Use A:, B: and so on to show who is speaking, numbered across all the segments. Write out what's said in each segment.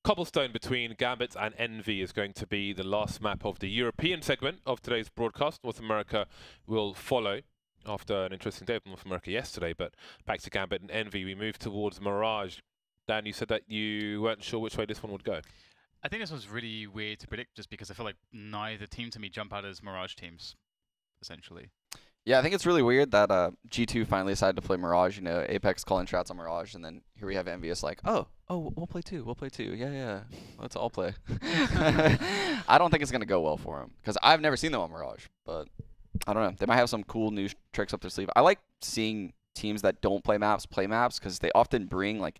A: Cobblestone between Gambit and Envy is going to be the last map of the European segment of today's broadcast. North America will follow after an interesting day of North America yesterday, but back to Gambit and Envy. We move towards Mirage. Dan, you said that you weren't sure which way this one would go.
B: I think this was really weird to predict just because I feel like neither team to me jump out as Mirage teams, essentially.
C: Yeah, I think it's really weird that G2 finally decided to play Mirage. You know, Apex calling shots on Mirage, and then here we have Envyus like, oh, we'll play two, yeah, let's all play. I don't think it's gonna go well for them because I've never seen them on Mirage, but I don't know. They might have some cool new tricks up their sleeve. I like seeing teams that don't play maps because they often bring like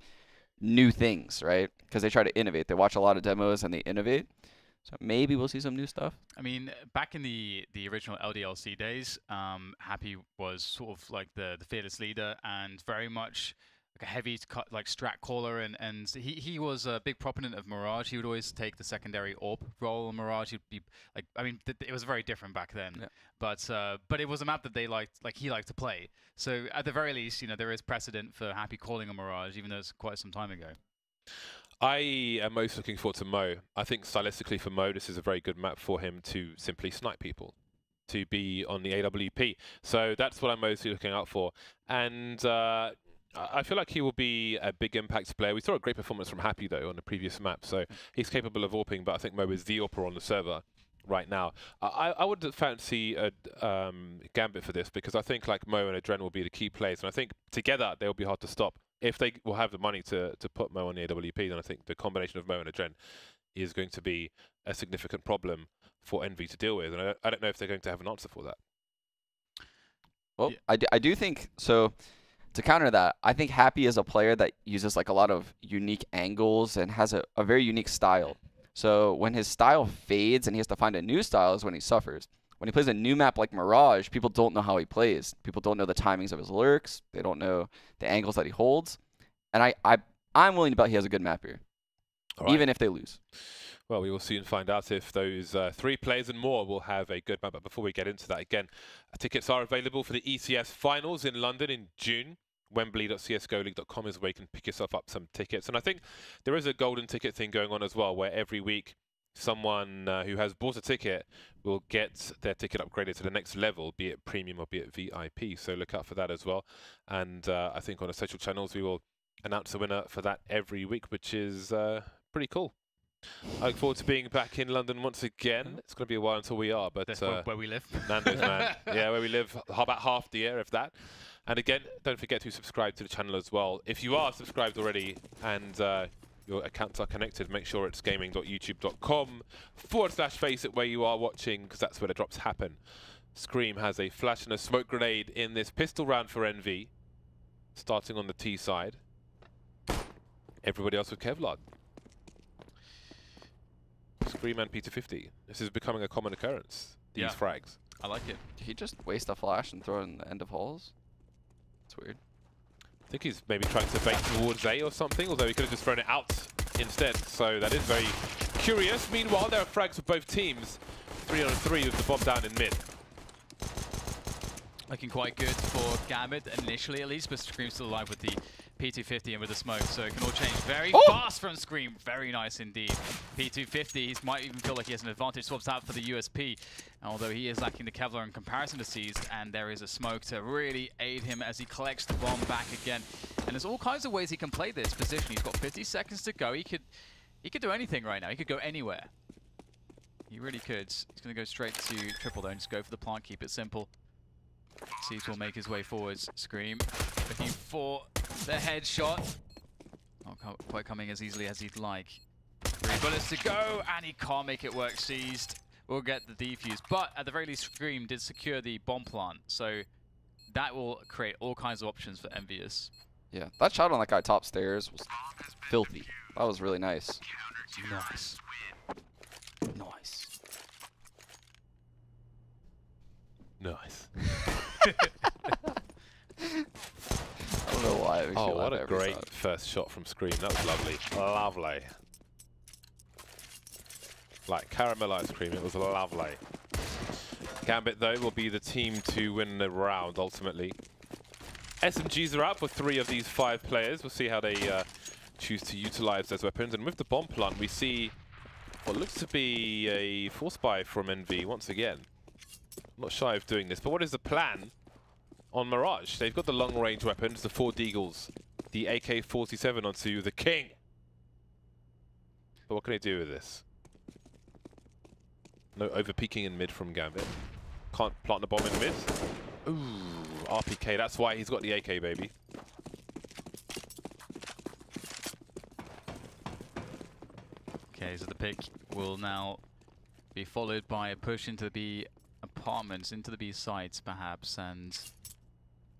C: new things, right? Because they try to innovate. They watch a lot of demos and they innovate. So maybe we'll see some new stuff.
B: I mean, back in the original LDLC days, Happy was sort of like the fearless leader and very much like a heavy like strat caller, and he was a big proponent of Mirage. He would always take the secondary AWP role on Mirage. He'd be like, I mean, it was very different back then, yeah. But it was a map that they liked, like he liked to play. So at the very least, you know, there is precedent for Happy calling on Mirage, even though it's quite some time ago.
A: I am most looking forward to Mo. I think stylistically for Mo, this is a very good map for him to simply snipe people, to be on the AWP. So that's what I'm mostly looking out for. And I feel like he will be a big impact player. We saw a great performance from Happy, though, on the previous map. So he's capable of AWPing, but I think Mo is the AWPer on the server right now. I would fancy a Gambit for this because I think like Mo and Adren will be the key players. And I think together they'll be hard to stop. If they will have the money to put Mo on the AWP, then I think the combination of Mo and Adren is going to be a significant problem for Envy to deal with. And I don't know if they're going to have an answer for that.
C: Well, yeah. I do think, so to counter that, I think Happy is a player that uses like a lot of unique angles and has a very unique style. So when his style fades and he has to find a new style is when he suffers. When he plays a new map like Mirage, people don't know how he plays. People don't know the timings of his lurks. They don't know the angles that he holds. And I'm willing to bet he has a good map here, even if they lose.
A: Well, we will soon find out if those 3 players and more will have a good map. But before we get into that, again, tickets are available for the ECS finals in London in June. Wembley.csgoleague.com is where you can pick yourself up some tickets. And I think there is a golden ticket thing going on as well, where every week someone who has bought a ticket will get their ticket upgraded to the next level, be it premium or be it VIP. So look out for that as well. And I think on the social channels, we will announce the winner for that every week, which is pretty cool. I look forward to being back in London once again. It's going to be a while until we are, but
B: that's where we live.
A: Nando's, man. Yeah, where we live about half the year, if that. And again, don't forget to subscribe to the channel as well. If you are subscribed already and your accounts are connected, make sure it's gaming.youtube.com/FACEIT where you are watching, because that's where the drops happen. Scream has a flash and a smoke grenade in this pistol round for Envy, starting on the T side. Everybody else with Kevlar. Scream and P250. This is becoming a common occurrence, these frags.
B: I like it.
C: Did he just waste a flash and throw it in the end of halls? That's weird.
A: I think he's maybe trying to bait towards A or something, although he could have just thrown it out instead. So that is very curious. Meanwhile, there are frags for both teams. 3 on 3 with the bomb down in mid.
B: Looking quite good for Gambit, initially at least, but Scream's still alive with the P250 and with the smoke, so it can all change very fast from Scream. Very nice indeed. P250, he might even feel like he has an advantage. Swaps out for the USP, although he is lacking the Kevlar in comparison to Seized, and there is a smoke to really aid him as he collects the bomb back again. And there's all kinds of ways he can play this position. He's got 50 seconds to go. He could do anything right now. He could go anywhere. He really could. He's going to go straight to triple though and just go for the plant, keep it simple. Seized will make his way forwards. Scream looking for the headshot. Not quite coming as easily as he'd like. 3 bullets to go, and he can't make it work. Seized will get the defuse, but at the very least, Scream did secure the bomb plant, so that will create all kinds of options for Envyus.
C: Yeah, that shot on that guy top stairs was filthy. That was really nice.
B: Nice.
C: Nice.
A: Nice.
C: I don't know why.
A: Oh, what a great first shot from Scream. That was lovely. Lovely. Like caramel ice cream, it was lovely. Gambit, though, will be the team to win the round, ultimately. SMGs are out for 3 of these 5 players. We'll see how they choose to utilize those weapons. And with the bomb plant, we see what looks to be a force buy from Envy once again. Not shy of doing this, but what is the plan on Mirage? They've got the long-range weapons, the 4 Deagles, the AK-47 onto the King. But what can they do with this? No over-peeking in mid from Gambit. Can't plant the bomb in mid. Ooh, RPK, that's why he's got the AK, baby.
B: Okay, so the pick will now be followed by a push into the apartments, into the B sites perhaps, and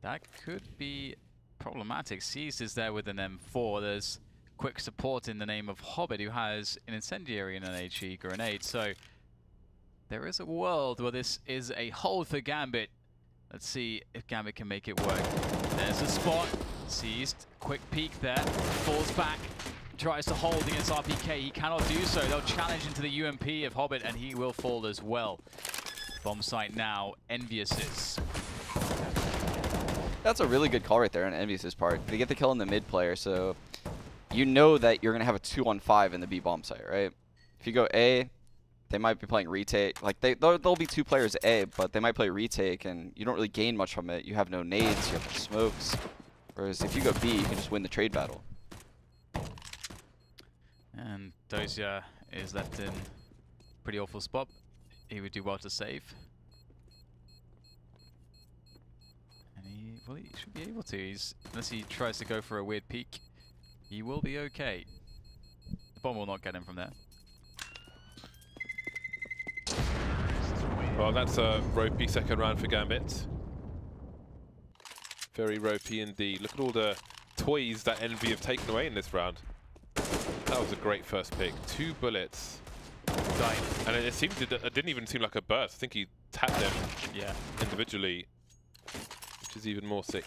B: that could be problematic. Seized is there with an M4. There's quick support in the name of Hobbit, who has an incendiary and an HE grenade, so there is a world where this is a hold for Gambit. Let's see if Gambit can make it work. There's a spot. Seized. Quick peek there. Falls back. Tries to hold against RPK. He cannot do so. They'll challenge into the UMP of Hobbit, and he will fall as well. Bomb site now. Envyus is.
C: That's a really good call right there on Envyus' part. They get the kill in the mid player, so you know that you're going to have a 2-on-5 in the B bomb site, right? If you go A, they might be playing retake. Like, there'll be 2 players A, but they might play retake, and you don't really gain much from it. You have no nades, you have no smokes. Whereas if you go B, you can just win the trade battle.
B: And Dozier is left in pretty awful spot. He would do well to save. And he should be able to. Unless he tries to go for a weird peek, he will be okay. The bomb will not get him from there.
A: Well, that's a ropey second round for Gambit. Very ropey indeed. Look at all the toys that Envy have taken away in this round. That was a great first pick. 2 bullets.
B: Died.
A: And it didn't even seem like a burst. I think he tapped them individually, which is even more sick.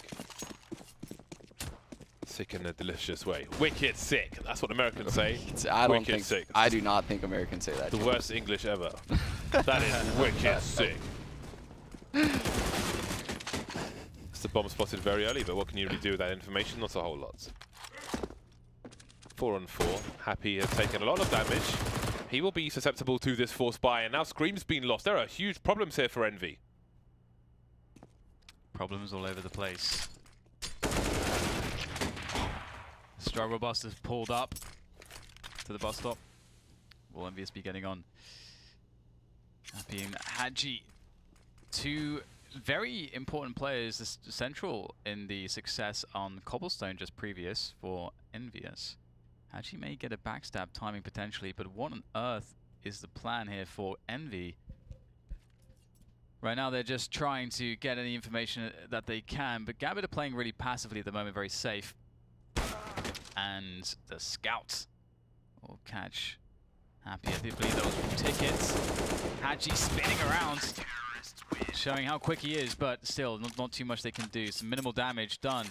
A: Sick in a delicious way. Wicked sick. That's what Americans say.
C: I do not think Americans say that.
A: The worst English ever. That is wicked sick. It's the bomb spotted very early, but what can you really do with that information? Not a whole lot. 4-on-4. Happy has taken a lot of damage. He will be susceptible to this force buy, and now Scream's been lost. There are huge problems here for Envy.
B: Problems all over the place. Struggle bus has pulled up to the bus stop. Will Envyus be getting on? Happy and Hadji, 2 very important players, central in the success on Cobblestone just previous for Envyus. Hadji may get a backstab timing potentially, but what on earth is the plan here for Envy? Right now they're just trying to get any information that they can, but Gambit are playing really passively at the moment, very safe. And the scout will catch Happy. I believe those tickets. Hadji spinning around, showing how quick he is, but still not too much they can do. Some minimal damage done,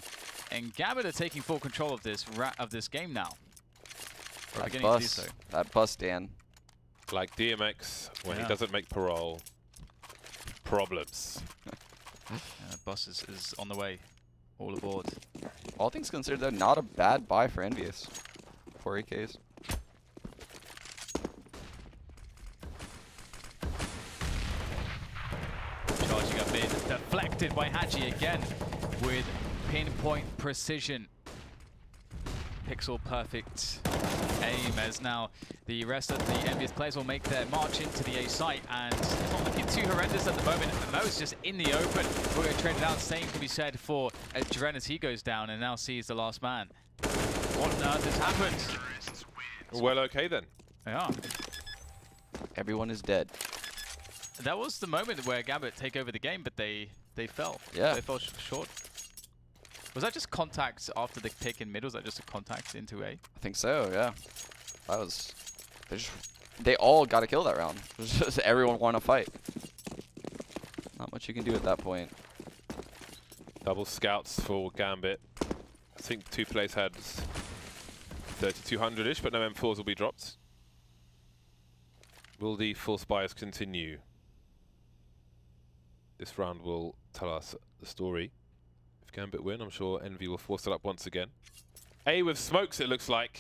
B: and Gambit are taking full control of this game now.
C: That bus, Dan.
A: Like DMX when he doesn't make parole. Problems.
B: Bus is on the way. All aboard.
C: All things considered, though, not a bad buy for Envyus. 4 AKs.
B: Charging up mid, deflected by Hadji again with pinpoint precision. Pixel perfect aim, as now the rest of the Envyus players will make their march into the A site, and it's not looking too horrendous at the moment. Mo's just in the open. We're going to trade it out. Same can be said for Dren as he goes down and now sees the last man. What on earth has happened?
A: Well, okay then.
B: Yeah.
C: Everyone is dead.
B: That was the moment where Gambit take over the game, but they fell.
C: Yeah.
B: They fell short. Was that just contact after the pick in mid? Was that just a contact into A?
C: I think so, yeah. That was... They all got a kill that round. It was just everyone want to fight. Not much you can do at that point.
A: Double scouts for Gambit. I think 2 players had 3,200-ish, but no M4s will be dropped. Will the false bias continue? This round will tell us the story. If Gambit win, I'm sure Envy will force it up once again. A with smokes, it looks like.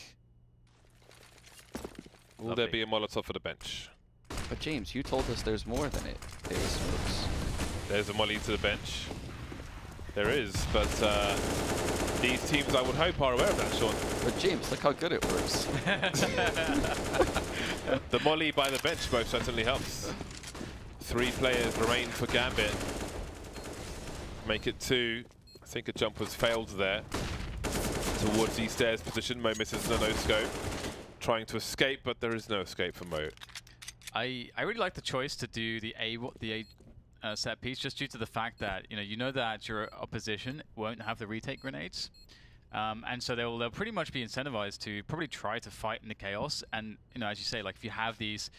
A: Will
B: Lovely.
A: there be a Molotov for the bench?
C: But James, you told us there's more than it. There's smokes.
A: There's a molly to the bench. There is, but these teams, I would hope, are aware of that, Sean.
C: But James, look how good it works.
A: The molly by the bench most certainly helps. 3 players remain for Gambit. Make it 2. I think a jump was failed there. Towards the stairs position, Mo misses the no-scope. Trying to escape, but there is no escape for Mo.
B: I really like the choice to do the A set piece, just due to the fact that you know that your opposition won't have the retake grenades, and so they'll pretty much be incentivized to probably try to fight in the chaos. And as you say, like if you have these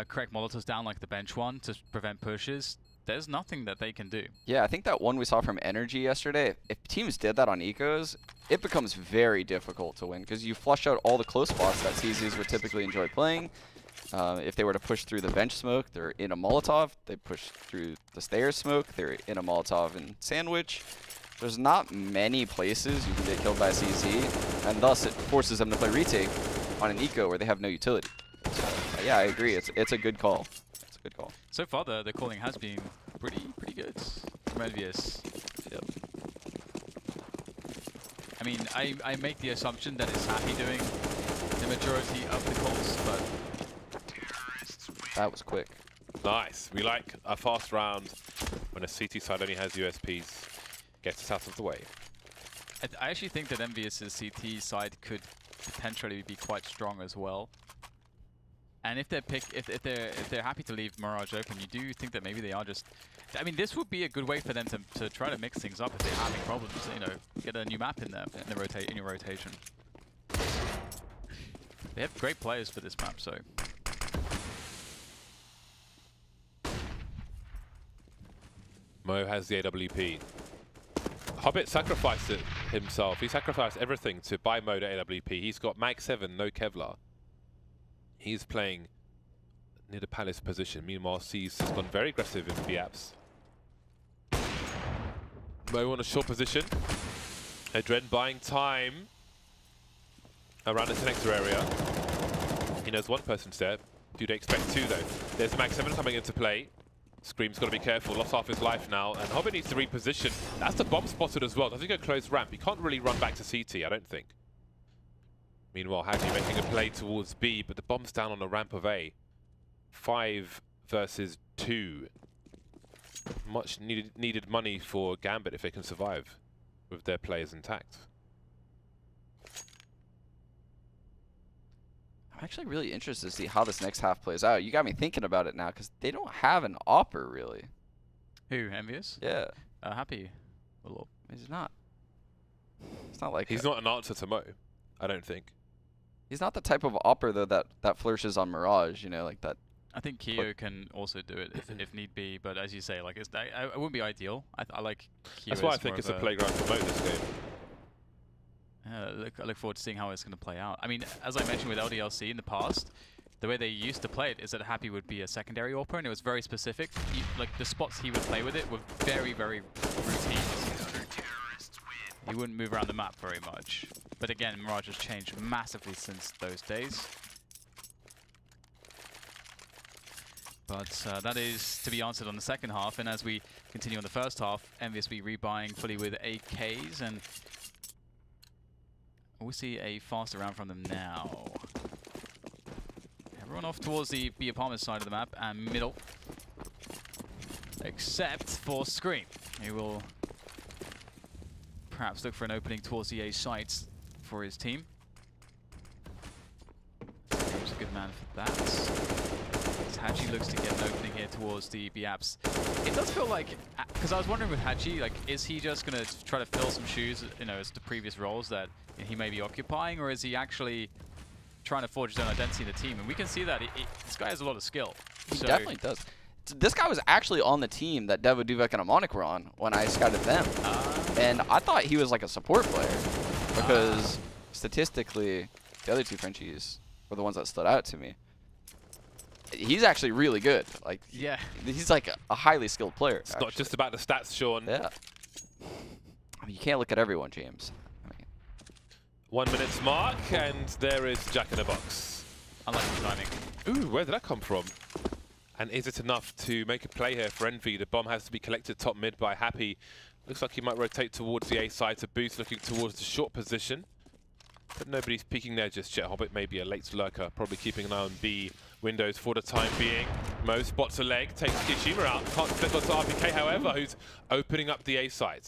B: correct Molotovs down, like the bench one, to prevent pushes, there's nothing that they can do.
C: Yeah, I think that one we saw from Energy yesterday, if teams did that on ecos, it becomes very difficult to win because you flush out all the close spots that CZs would typically enjoy playing. If they were to push through the bench smoke, they're in a Molotov. They push through the stairs smoke, they're in a Molotov and sandwich. There's not many places you can get killed by a CZ, and thus it forces them to play retake on an eco where they have no utility. So, yeah, I agree. It's a good call. It's a good call.
B: So far, the calling has been pretty good from Envyus.
C: Yep.
B: I mean, I make the assumption that it's Happy doing the majority of the calls, but
C: That was quick.
A: Nice. We like a fast round when a CT side only has USPs. Gets us out of the way.
B: I actually think that Envyus' CT side could potentially be quite strong as well. And if they're happy to leave Mirage open, you do think that maybe they are just. I mean, this would be a good way for them to try to mix things up if they're having problems. Get a new map in there in your rotation. They have great players for this map, so.
A: Mo has the AWP. Hobbit sacrificed it himself. He sacrificed everything to buy Mo the AWP. He's got Mag 7, no Kevlar. He's playing near the Palace position. Meanwhile, C's has gone very aggressive in VAPs. Mo on a short position. Adren buying time around the connector area. He knows one person's there. Do they expect 2 though? There's Mag 7 coming into play. Scream's got to be careful, lost half his life now, and Hobbit needs to reposition. That's the bomb spotted as well. Does he go close ramp? He can't really run back to CT, I don't think. Meanwhile, Haji making a play towards B, but the bomb's down on the ramp of A. 5 versus 2. Much needed money for Gambit if they can survive with their players intact.
C: I'm actually really interested to see how this next half plays out. You got me thinking about it now because they don't have an AWPer really.
B: Who, Envyus?
C: Yeah.
B: Happy. A little.
C: He's not. It's not like
A: He's not an answer to Mo, I don't think.
C: He's not the type of AWPer though that flourishes on Mirage. Like that.
B: I think Kyo can also do it if need be, but as you say, like it wouldn't be ideal. I like Kyo.
A: That's why I think it's a playground for Mo this game.
B: I look forward to seeing how it's going to play out. I mean, as I mentioned with LDLC in the past, the way they used to play it is that Happy would be a secondary AWPer, and it was very specific. Like the spots he would play with it were very, very routine. He wouldn't move around the map very much. But again, Mirage has changed massively since those days. But that is to be answered on the second half, and as we continue on the first half, Envyus be rebuying fully with AKs, and we see a faster round from them now. Everyone off towards the B apartment side of the map and middle. Except for Scream. He will perhaps look for an opening towards the A sites for his team. Scream's a good man for that. Haji looks to get an opening here towards the B apps. It does feel like, because I was wondering with Haji, like, is he just going to try to fill some shoes, as the previous roles that he may be occupying, or is he actually trying to forge his own identity in the team? And we can see that this guy has a lot of skill.
C: He definitely does. This guy was actually on the team that Devo, Duvek, and Amonic were on when I scouted them. And I thought he was like a support player because statistically, the other two Frenchies were the ones that stood out to me. He's actually really good. Like,
B: yeah,
C: he's like a highly skilled player.
A: It's not just about the stats, Sean.
C: Yeah. I mean, you can't look at everyone, James.
A: 1 minute's mark, and there is Jack in the Box.
B: I like the timing.
A: Ooh, where did that come from? And is it enough to make a play here for Envy? The bomb has to be collected top mid by Happy. Looks like he might rotate towards the A side to Boost, looking towards the short position. But nobody's peeking there just yet. Hobbit may be a late lurker, probably keeping an eye on B windows for the time being. Mo spots a leg, takes Kishima out. Can't flip onto RPK, however, who's opening up the A side.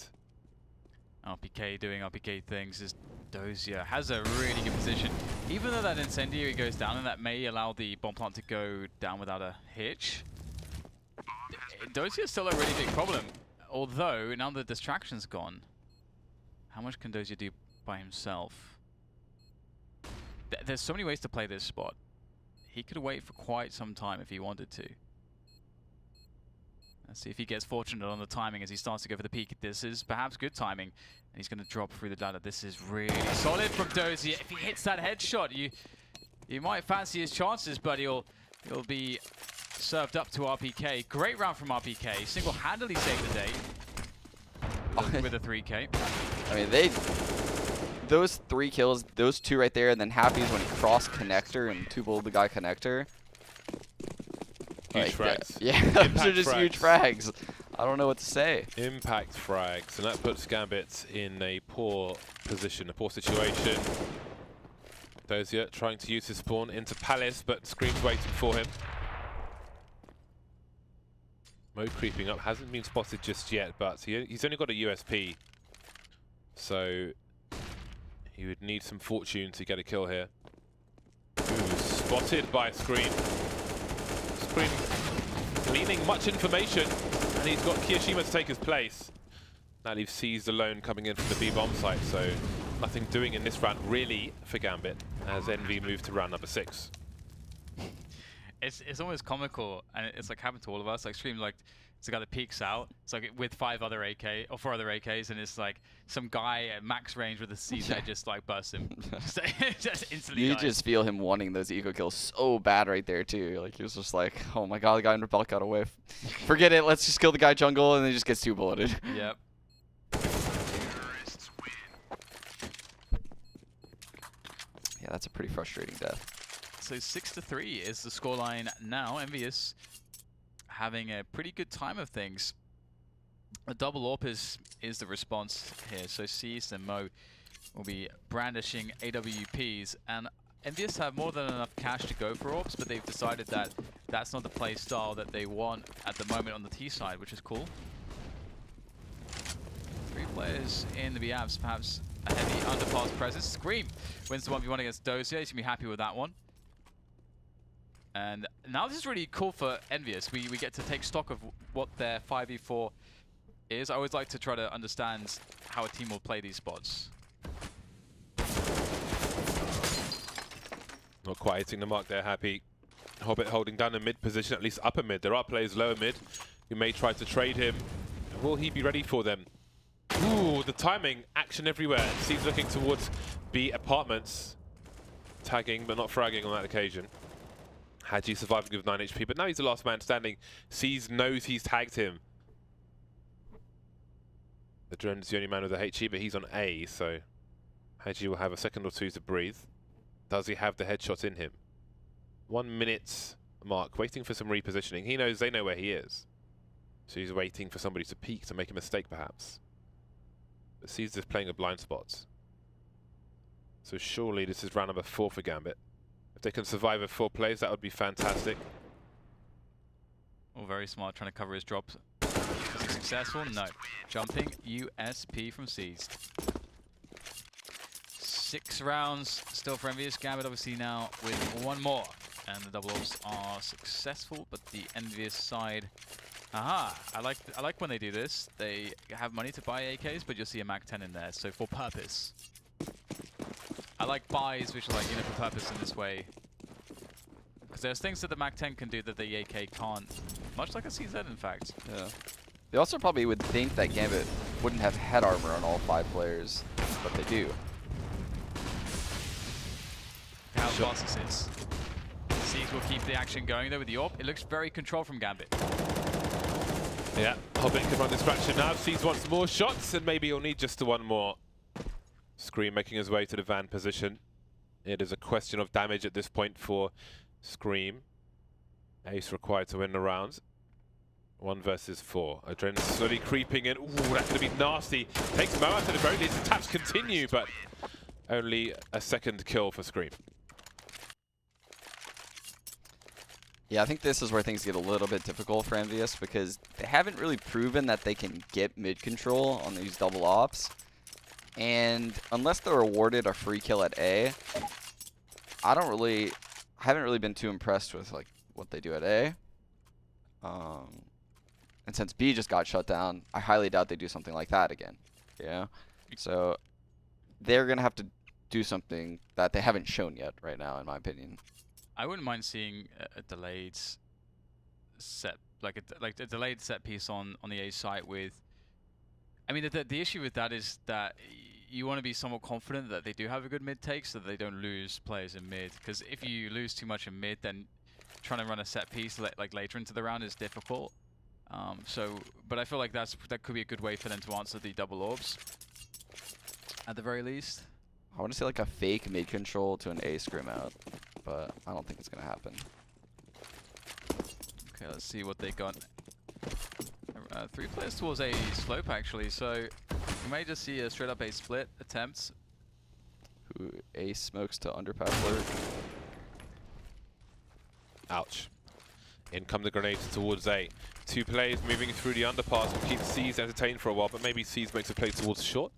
B: RPK doing RPK things as Dozier has a really good position. Even though that incendiary goes down, and that may allow the bomb plant to go down without a hitch, Dozier's still a really big problem. Although, now the distraction's gone, how much can Dozier do by himself? There's so many ways to play this spot. He could wait for quite some time if he wanted to. Let's see if he gets fortunate on the timing as he starts to go for the peak. This is perhaps good timing. And he's going to drop through the ladder. This is really solid from Dozier. If he hits that headshot, you might fancy his chances, but he'll be served up to RPK. Great round from RPK. Single-handedly saved the day with a 3K.
C: I mean, those 3 kills, those 2 right there, and then Happy's when he crossed connector and 2-bulled the guy connector.
A: Huge frags.
C: Yeah, those are just
A: frags.
C: huge frags. I don't know what to say.
A: Impact frags, and that puts Gambit in a poor position, a poor situation. Dozier trying to use his spawn into Palace, but Scream's waiting for him. Mo creeping up, hasn't been spotted just yet, but he's only got a USP. So he would need some fortune to get a kill here. Ooh, spotted by Scream. Scream gleaning much information, and he's got Kiyashima to take his place. That leaves Seized alone coming in from the B bomb site, so nothing doing in this round really for Gambit as Envy move to round number 6.
B: It's almost comical, and it's like happened to all of us. Like Scream, like it's a guy that peeks out. It's like with 4 other AKs, and it's like some guy at max range with a CZ just like bursts him, just instantly.
C: You
B: dies.
C: just feel him wanting those eco kills so bad right there too. Like he was just like, oh my god, the guy in Rebel got away. Forget it. Let's just kill the guy jungle, and then he just gets 2-bulleted.
B: Yep.
C: Yeah, that's a pretty frustrating death.
B: So 6-3 is the scoreline now. Envyus having a pretty good time of things. A double AWP is the response here. So Seized and Mo will be brandishing AWPs, and Envyus have more than enough cash to go for AWPs, but they've decided that that's not the play style that they want at the moment on the T side, which is cool. 3 players in the BABs, perhaps a heavy underpass presence. Scream wins the 1v1 against Dozier. He's going to be happy with that one. And now this is really cool for Envyus. We get to take stock of what their 5v4 is. I always like to try to understand how a team will play these spots.
A: Not quite hitting the mark there, Happy. Hobbit holding down the mid position, at least upper mid. There are players lower mid who may try to trade him. Will he be ready for them? Ooh, the timing, action everywhere. Seems looking towards B apartments. Tagging, but not fragging on that occasion. Haji surviving with 9 HP, but now he's the last man standing. Sees knows he's tagged him. The drone's the only man with a HE, but he's on A, so Haji will have a second or 2 to breathe. Does he have the headshot in him? 1 minute mark, waiting for some repositioning. He knows they know where he is. So he's waiting for somebody to peek, to make a mistake perhaps. But Sees this playing a blind spot. So surely this is round number 4 for Gambit. If they can survive with 4 plays, that would be fantastic.
B: Oh, very smart, trying to cover his drops. Is he successful? No. Jumping USP from Seized. 6 rounds still for Envyus. Gambit obviously now with 1 more. And the double AWPs are successful, but the Envyus side... Aha! I like when they do this. They have money to buy AKs, but you'll see a MAC-10 in there, so for purpose. I like buys which are like, for purpose in this way. Because there's things that the MAC-10 can do that the AK can't. Much like a CZ, in fact.
C: Yeah. They also probably would think that Gambit wouldn't have head armor on all 5 players, but they do.
B: How fast this is. Seized will keep the action going though with the AWP. It looks very controlled from Gambit.
A: Yeah, Hobbit can run distraction now. Sees wants more shots, and maybe he'll need just the 1 more. Scream making his way to the van position. It is a question of damage at this point for Scream. Ace required to win the round. 1 versus 4. Adrenaline slowly creeping in. Ooh, that's going to be nasty. Takes Mo out to the very least. The taps continue, but only a second kill for Scream.
C: Yeah, I think this is where things get a little bit difficult for Envyus because they haven't really proven that they can get mid control on these double ops. And unless they're awarded a free kill at A, I haven't really been too impressed with like what they do at A. And since B just got shut down, I highly doubt they do something like that again. Yeah. So they're gonna have to do something that they haven't shown yet right now, in my opinion.
B: I wouldn't mind seeing a delayed set, like a delayed set piece on the A site with. I mean, the issue with that is that you want to be somewhat confident that they do have a good mid take, so that they don't lose players in mid. Because if you lose too much in mid, then trying to run a set piece like later into the round is difficult. But I feel like that could be a good way for them to answer the double orbs, at the very least.
C: I want to see like a fake mid control to an A scrim out, but I don't think it's gonna happen.
B: Okay, let's see what they got. 3 players towards a slope actually, so you may just see a straight up A split attempt.
C: Who A smokes to underpass alert.
A: Ouch. In come the grenades towards A. 2 players moving through the underpass will keep C's entertained for a while, but maybe C's makes a play towards short.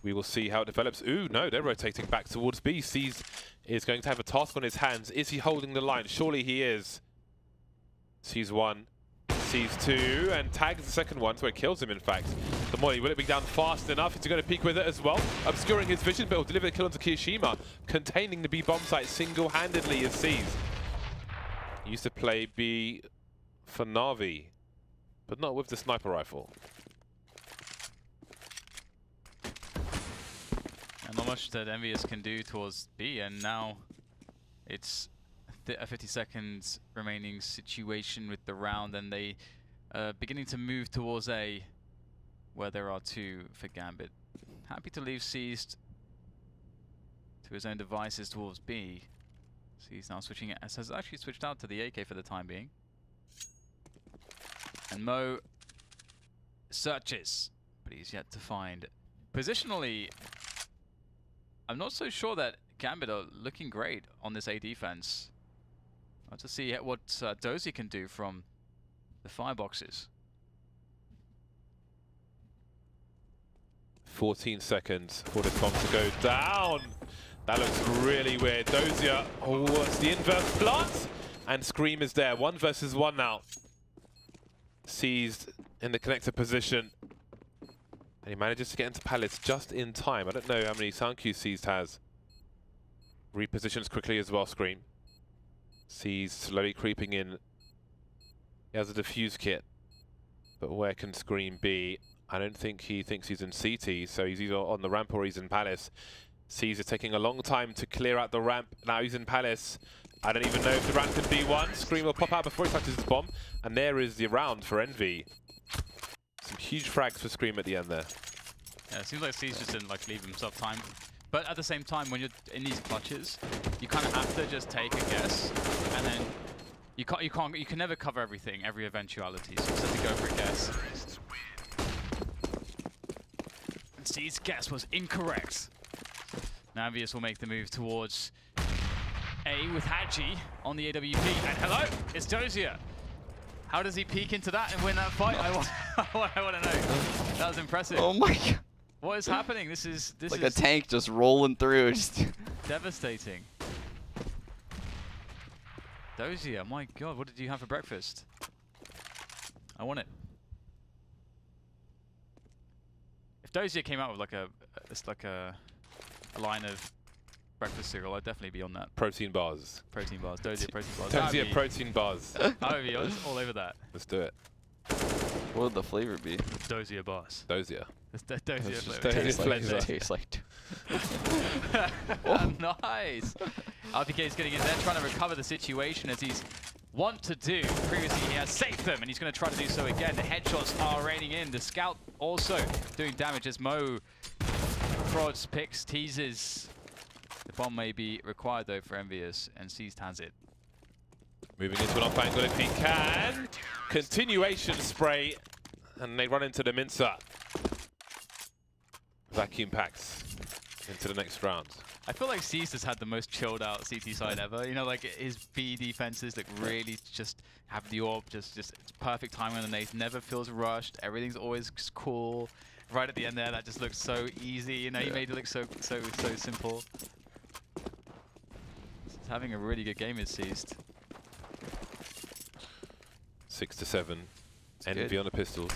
A: We will see how it develops. Ooh, no, they're rotating back towards B. C's is going to have a task on his hands. Is he holding the line? Surely he is. C's 1, C's 2, and tags the second one, so it kills him in fact. The molly, will it be down fast enough? Is he going to peek with it as well? Obscuring his vision, but will deliver the kill onto Kiyoshima. Containing the B bomb site single-handedly is C's. He used to play B for Na'Vi, but not with the sniper rifle.
B: And not much that Envyus can do towards B, and now it's a 50 seconds remaining situation with the round, and they beginning to move towards A, where there are 2 for Gambit. Happy to leave Seized to his own devices towards B. He's now switching it, has actually switched out to the AK for the time being. And Mo searches, but he's yet to find. Positionally, I'm not so sure that Gambit are looking great on this A defense. I'll to see what Dozy can do from the fireboxes.
A: 14 seconds for this bomb to go down. That looks really weird. Dozier, oh, it's the inverse plant, and Scream is there. 1 versus 1 now. Seized in the connector position. And he manages to get into Palace just in time. I don't know how many sound cues Seized has. Repositions quickly as well, Scream. Seized slowly creeping in. He has a defuse kit. But where can Scream be? I don't think he thinks he's in CT, so he's either on the ramp or he's in Palace. Caesar taking a long time to clear out the ramp. Now he's in Palace. I don't even know if the ramp can be one. Scream will pop out before he touches his bomb. And there is the round for Envy. Some huge frags for Scream at the end there.
B: Yeah, it seems like Caesar just didn't leave himself time. But at the same time, when you're in these clutches, you kind of have to just take a guess, and then you can never cover everything, every eventuality. So you just have to go for a guess. And C's guess was incorrect. Now Envyus will make the move towards A with Haji on the AWP. And hello, it's Dozier. How does he peek into that and win that fight? I want to know. That was impressive.
C: Oh my god.
B: What is happening? This is
C: like a tank just rolling through. Just
B: devastating. Dozier, my god, what did you have for breakfast? I want it. If Dozier came out with like a line of breakfast cereal, I'd definitely be on that.
A: Protein bars.
B: Protein bars. Dozier protein bars.
A: Dozier protein bars.
B: I would be all over that.
A: Let's do it.
C: What would the flavor be?
B: Dozier bars.
A: Dozier.
B: Dozier
A: flavor.
C: Tastes like.
B: Oh. Nice. RPK is getting in there, trying to recover the situation as he's want to do. Previously, he has saved them, and he's going to try to do so again. The headshots are raining in. The scout also doing damage as Mo Prods picks, teases. The bomb may be required though for Envyus, and Seized has it.
A: Moving into an off angle if he can. Continuation spray, and they run into the Mincer. Vacuum packs into the next round.
B: I feel like Seized has had the most chilled out CT side ever. You know, like his B defenses like really just have the orb, just it's perfect timing on the nades. Never feels rushed. Everything's always just cool. Right at the end there, that just looks so easy. You know, he made it look so simple. He's having a really good game with Seized.
A: 6 to 7. Envy
C: good.
A: on the pistols.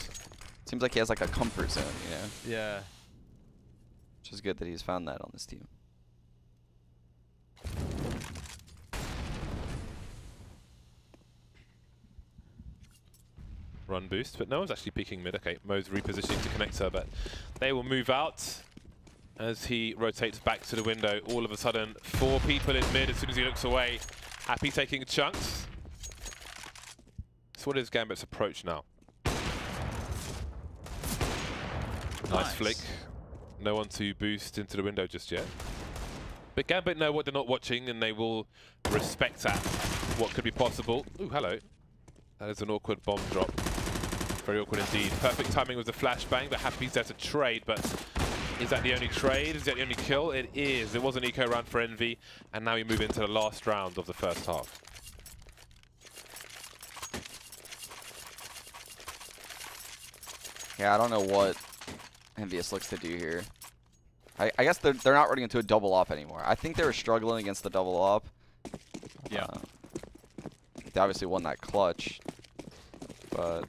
C: Seems like he has like a comfort zone, you know?
B: Yeah.
C: Which is good that he's found that on this team.
A: Run boost, but no one's actually peeking mid. Okay, Mo's repositioning to connector, but they will move out as he rotates back to the window. All of a sudden, 4 people in mid as soon as he looks away. Happy taking chunks. So what is Gambit's approach now? Nice flick. No one to boost into the window just yet. But Gambit know what they're not watching, and they will respect that. What could be possible. Ooh, hello. That is an awkward bomb drop. Very awkward indeed. Perfect timing with the flashbang, but Happy's there to trade, but is that the only trade? Is that the only kill? It is. It was an eco round for Envy, and now we move into the last round of the first half.
C: Yeah, I don't know what Envyus looks to do here. I guess they're not running into a double op anymore. I think they were struggling against the double op.
B: Yeah.
C: They obviously won that clutch, but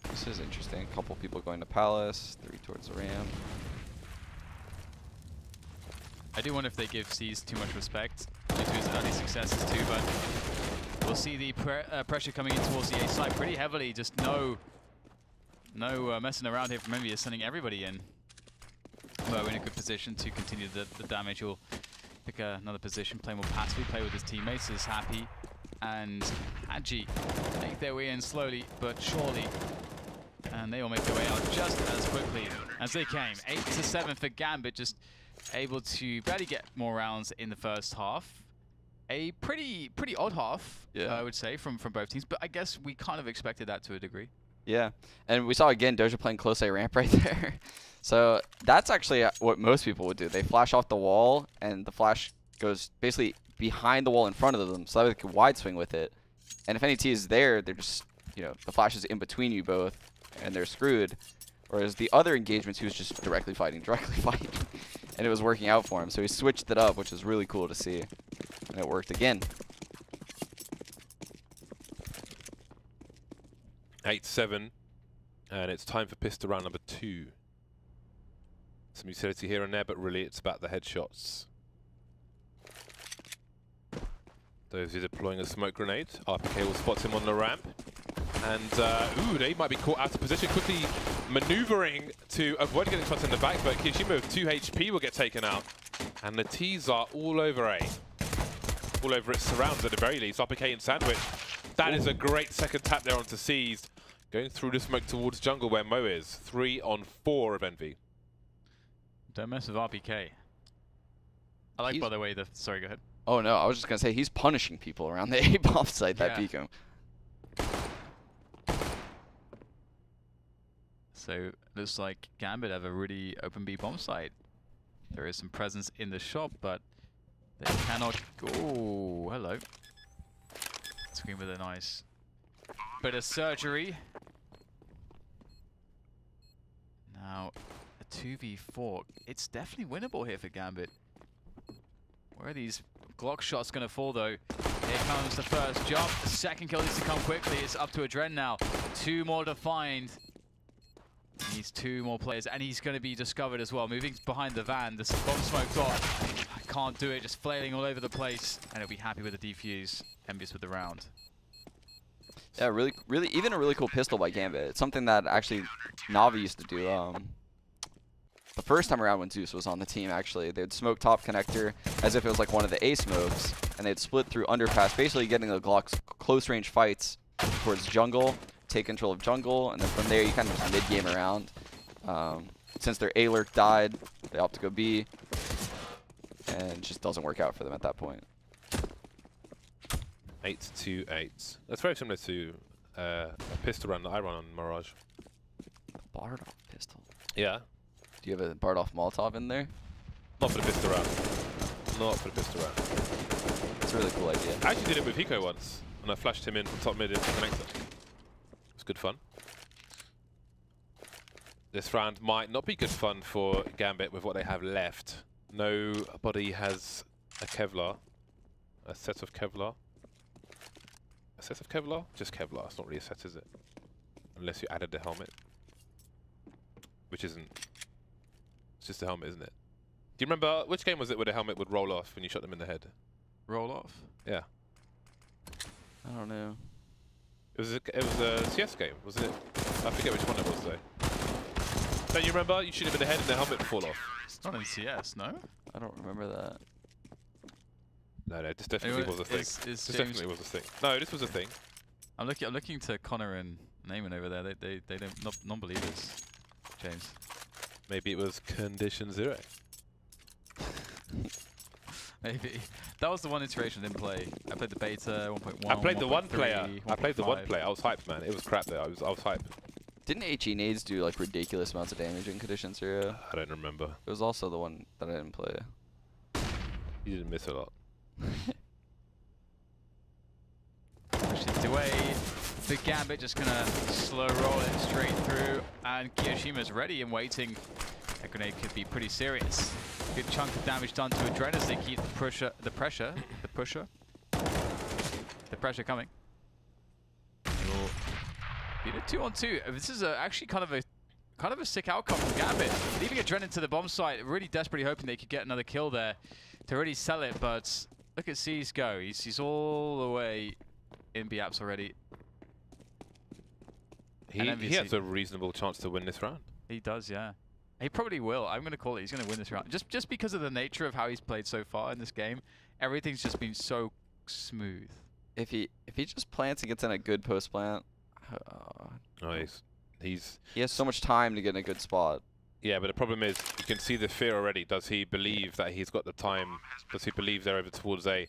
C: this is interesting. A couple people going to Palace, 3 towards the ramp.
B: I do wonder if they give Seized too much respect due to his early successes too, but we'll see the pressure coming in towards the A side pretty heavily. Just no messing around here from Envyus, sending everybody in. Mo in a good position to continue the damage. He'll pick another position, play more passively, play with his teammates. Is Happy and Haji make their way in slowly but surely, and they all make their way out just as quickly as they came. 8 to 7 for Gambit, just able to barely get more rounds in the first half. A pretty odd half,
C: yeah.
B: I would say, from both teams, but I guess we kind of expected that to a degree.
C: Yeah, and we saw again Doja playing close A ramp right there. So that's actually what most people would do. They flash off the wall, and the flash goes basically behind the wall in front of them, so that they can wide swing with it. And if any T is there, they're just, you know, the flash is in between you both, and they're screwed. Whereas the other engagements, he was just directly fighting, and it was working out for him. So he switched it up, which is really cool to see, and it worked again.
A: 8-7, and it's time for pistol round number 2. Some utility here and there, but really it's about the headshots. Those are deploying a smoke grenade. RPK will spot him on the ramp. And, ooh, they might be caught out of position, quickly maneuvering to avoid getting shot in the back, but Kishima with 2 HP will get taken out. And the T's are all over A. All over its surrounds at the very least. RPK and Sandwich. That is a great second tap there onto Seized. Going through the smoke towards jungle where Mo is. 3 on 4 of Envy.
B: Don't mess with RPK. I like, by the way, sorry, go ahead.
C: Oh no, I was just gonna say he's punishing people around the A-bomb site that peek him.
B: So looks like Gambit have a really open B bomb site. There is some presence in the shop, but they cannot go. Oh, hello. Screen with a nice bit of surgery. Now, a 2v4. It's definitely winnable here for Gambit. Where are these Glock shots going to fall, though? Here comes the first jump. The second kill needs to come quickly. It's up to Adren now. 2 more to find. He needs 2 more players, and he's going to be discovered as well. Moving behind the van. The bomb smoked off. I can't do it. Just flailing all over the place. And he'll be happy with the defuse. Envyus with the round.
C: Yeah, really, even a really cool pistol by Gambit. It's something that actually Navi used to do. The first time around when Zeus was on the team, actually, they'd smoke top connector as if it was like one of the A smokes, and they'd split through underpass, basically getting the Glock's close range fights towards jungle, take control of jungle, and then from there you kind of just mid-game around. since their A lurk died, they opt to go B, and it just doesn't work out for them at that point.
A: 8-2-8. That's very similar to a pistol run that I run on Mirage.
C: The Bardolph pistol.
A: Yeah.
C: Do you have a Bardolph Molotov in there?
A: Not for the pistol round. Not for the pistol round.
C: That's a really cool idea.
A: I actually did it with Hiko once, and I flashed him in from top mid into the connector. It was good fun. This round might not be good fun for Gambit with what they have left. Nobody has a Kevlar. A set of Kevlar. A set of Kevlar? Just Kevlar. It's not really a set, is it? Unless you added the helmet. Which isn't. It's just a helmet, isn't it? Do you remember, which game was it where the helmet would roll off when you shot them in the head?
B: Roll off?
A: Yeah.
C: I don't know.
A: It was a CS game, wasn't it? I forget which one it was though. Don't you remember? You shoot him in the head and the helmet would fall off.
B: It's not in CS, no?
C: I don't remember that.
A: No, this definitely was a thing. This definitely was a thing. No, this was a thing.
B: I'm looking to Connor and Neyman over there. They don't non-believers, James.
A: Maybe it was Condition 0.
B: Maybe. That was the one iteration I didn't play. I played the beta 1.1.
A: I played the one
B: 1.3,
A: player. I played the one
B: 1.5.
A: player. I was hyped, man. It was crap though. I was hyped.
C: Didn't HE nades do like ridiculous amounts of damage in Condition 0?
A: I don't remember.
C: It was also the one that I didn't play.
A: You didn't miss a lot.
B: Pushes away. The Gambit just gonna slow roll it straight through, and Kiyoshima's ready and waiting. That grenade could be pretty serious. Good chunk of damage done to Adren as they keep the pressure coming. You'll beat it 2-on-2. This is actually kind of a sick outcome from Gambit. Leaving Adren into the bomb site, really desperately hoping they could get another kill there to really sell it. But look at C's go. He's all the way in B-apps already.
A: He has a reasonable chance to win this round.
B: He does, yeah. He probably will. I'm going to call it. He's going to win this round. Just because of the nature of how he's played so far in this game. Everything's just been so smooth.
C: If he just plants and gets in a good post plant,
A: Oh, he
C: has so much time to get in a good spot.
A: Yeah, but the problem is you can see the fear already. Does he believe that he's got the time? Does he believe they're over towards A?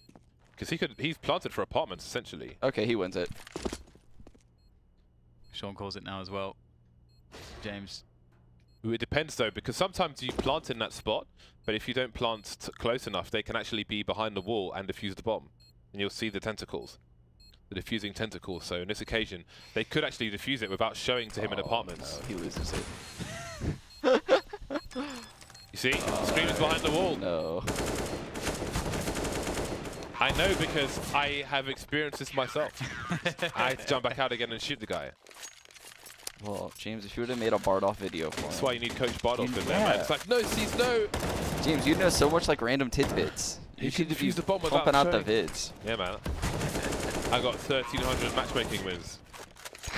A: Because he's planted for apartments essentially.
C: Okay, he wins it.
B: Sean calls it now as well. James.
A: It depends though, because sometimes you plant in that spot, but if you don't plant close enough, they can actually be behind the wall and defuse the bomb. And you'll see the tentacles. The diffusing tentacles. So in this occasion, they could actually defuse it without showing to him in apartments.
C: No, he loses it.
A: You see? Scream is behind the wall.
C: No.
A: I know because I have experienced this myself. I had to jump back out again and shoot the guy.
C: Well, James, if you would have made a Bardolph video for him.
A: That's why you need Coach Bardolph in there, man. It's like, no, C's, no.
C: James, you know so much like random tidbits.
A: You should defuse the bomb without
C: pumping out
A: showing.
C: the vids.
A: Yeah, man. I got 1,300 matchmaking wins.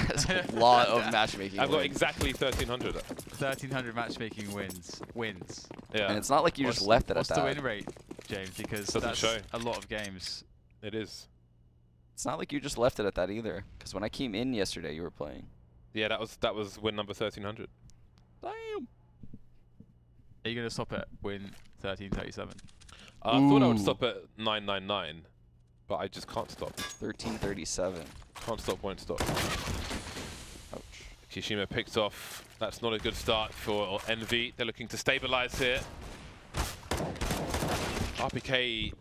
C: That's a lot of matchmaking
A: I've got
C: wins.
A: exactly 1,300.
B: 1,300 matchmaking wins.
A: Yeah.
C: And it's not like you just left it at
B: What's
C: that.
B: the win rate, James? Because
A: Doesn't
B: that's
A: show.
B: a lot of games.
A: It is.
C: It's not like you just left it at that either. Because when I came in yesterday, you were playing.
A: Yeah, that was win number 1,300.
C: Damn.
B: Are you going to stop at win 1337?
A: I thought I would stop at 999, but I just can't stop.
C: 1337.
A: Can't stop, won't stop.
C: Ouch.
A: Kishima picked off. That's not a good start for Envy. They're looking to stabilize here. RPK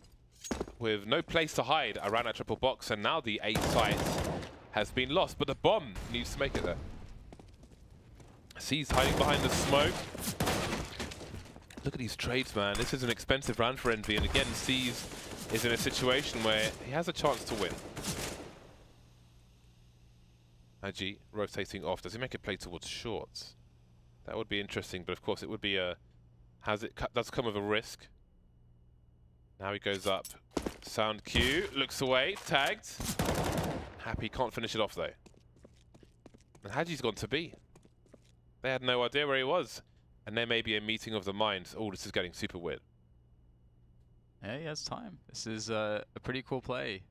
A: with no place to hide around that triple box, and now the A site has been lost, but the bomb needs to make it there. C's hiding behind the smoke. Look at these trades, man. This is an expensive round for Envy, and again, C's is in a situation where he has a chance to win. Agi rotating off. Does he make a play towards shorts? That would be interesting, but of course it would be a... does come with a risk. Now he goes up. Sound cue. Looks away. Tagged. Happy can't finish it off though. And Haji's gone to B. They had no idea where he was. And there may be a meeting of the minds. Oh, this is getting super weird.
B: Yeah, he has time. This is a pretty cool play.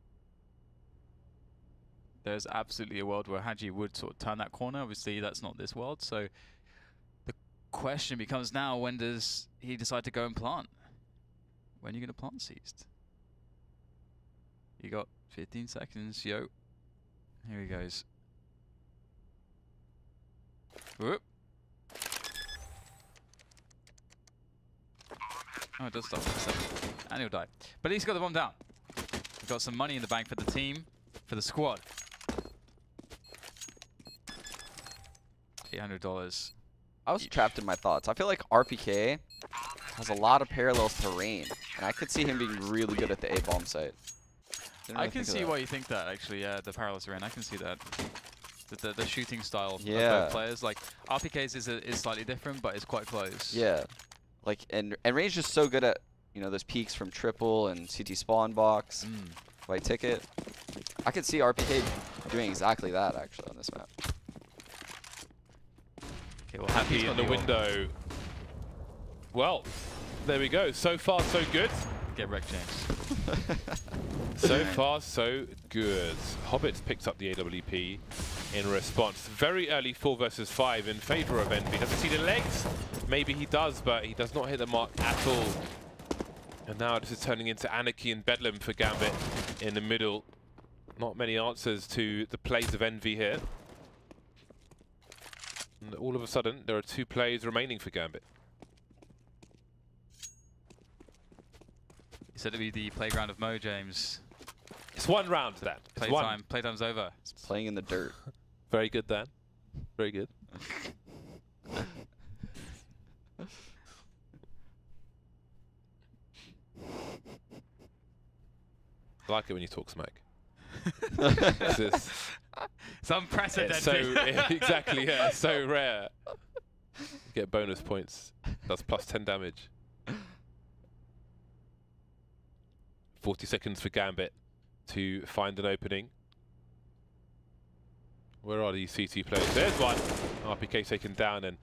B: There's absolutely a world where Haji would sort of turn that corner. Obviously, that's not this world. So the question becomes now, when does he decide to go and plant? When are you going to plant Seized? You got 15 seconds, yo. Here he goes. Whoop. Oh, it does stop for a second. And he'll die. But at least he got the bomb down. We've got some money in the bank for the team, for the squad. $800.
C: I was trapped in my thoughts. I feel like RPK has a lot of parallels to Rain, and I could see him being really good at the A-bomb site.
B: I can see why you think that, actually. Yeah, the parallels to Rain. I can see that. The shooting style of
C: Yeah.
B: both players. Like, RPK's is slightly different, but it's quite close.
C: Yeah. Like, and Rain's just so good at, you know, those peaks from triple and CT spawn box, white ticket. I could see RPK doing exactly that, actually, on this map.
B: Okay, well,
A: Happy in the window. Well, there we go. So far, so good.
B: Get wrecked, James.
A: So far, so good. Hobbit's picked up the AWP in response. Very early 4 versus 5 in favor of Envy. Doesn't see the legs. Maybe he does, but he does not hit the mark at all. And now this is turning into anarchy and bedlam for Gambit in the middle. Not many answers to the plays of Envy here. And all of a sudden, there are 2 plays remaining for Gambit.
B: You said it'd be the playground of Mo, James.
A: It's 1 round, Dan. It's one.
B: Playtime. Playtime's over.
C: It's playing in the dirt.
A: Very good, Dan. Very good. I like it when you talk smack.
B: It's unprecedented.
A: It's so exactly, yeah, it's so rare. You get bonus points. That's plus 10 damage. 40 seconds for Gambit to find an opening. Where are these CT players? There's one. RPK taken down, and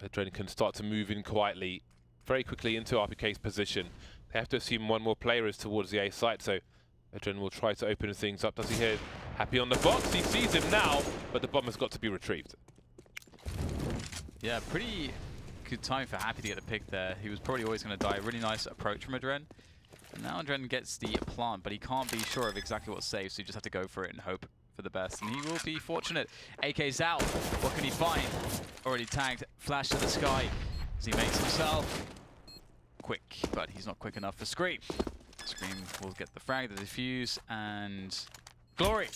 A: Adrenaline can start to move in quietly, very quickly into RPK's position. They have to assume one more player is towards the A site, so Adrenaline will try to open things up. Does he hear Happy on the box? He sees him now, but the bomb has got to be retrieved.
B: Yeah, pretty good time for Happy to get the pick there. He was probably always going to die. Really nice approach from Adren. And now Adren gets the plant, but he can't be sure of exactly what's safe, so you just have to go for it and hope for the best. And he will be fortunate. AK's out. What can he find? Already tagged. Flash to the sky as he makes himself quick, but he's not quick enough for Scream. Scream will get the frag, the defuse, and Glory.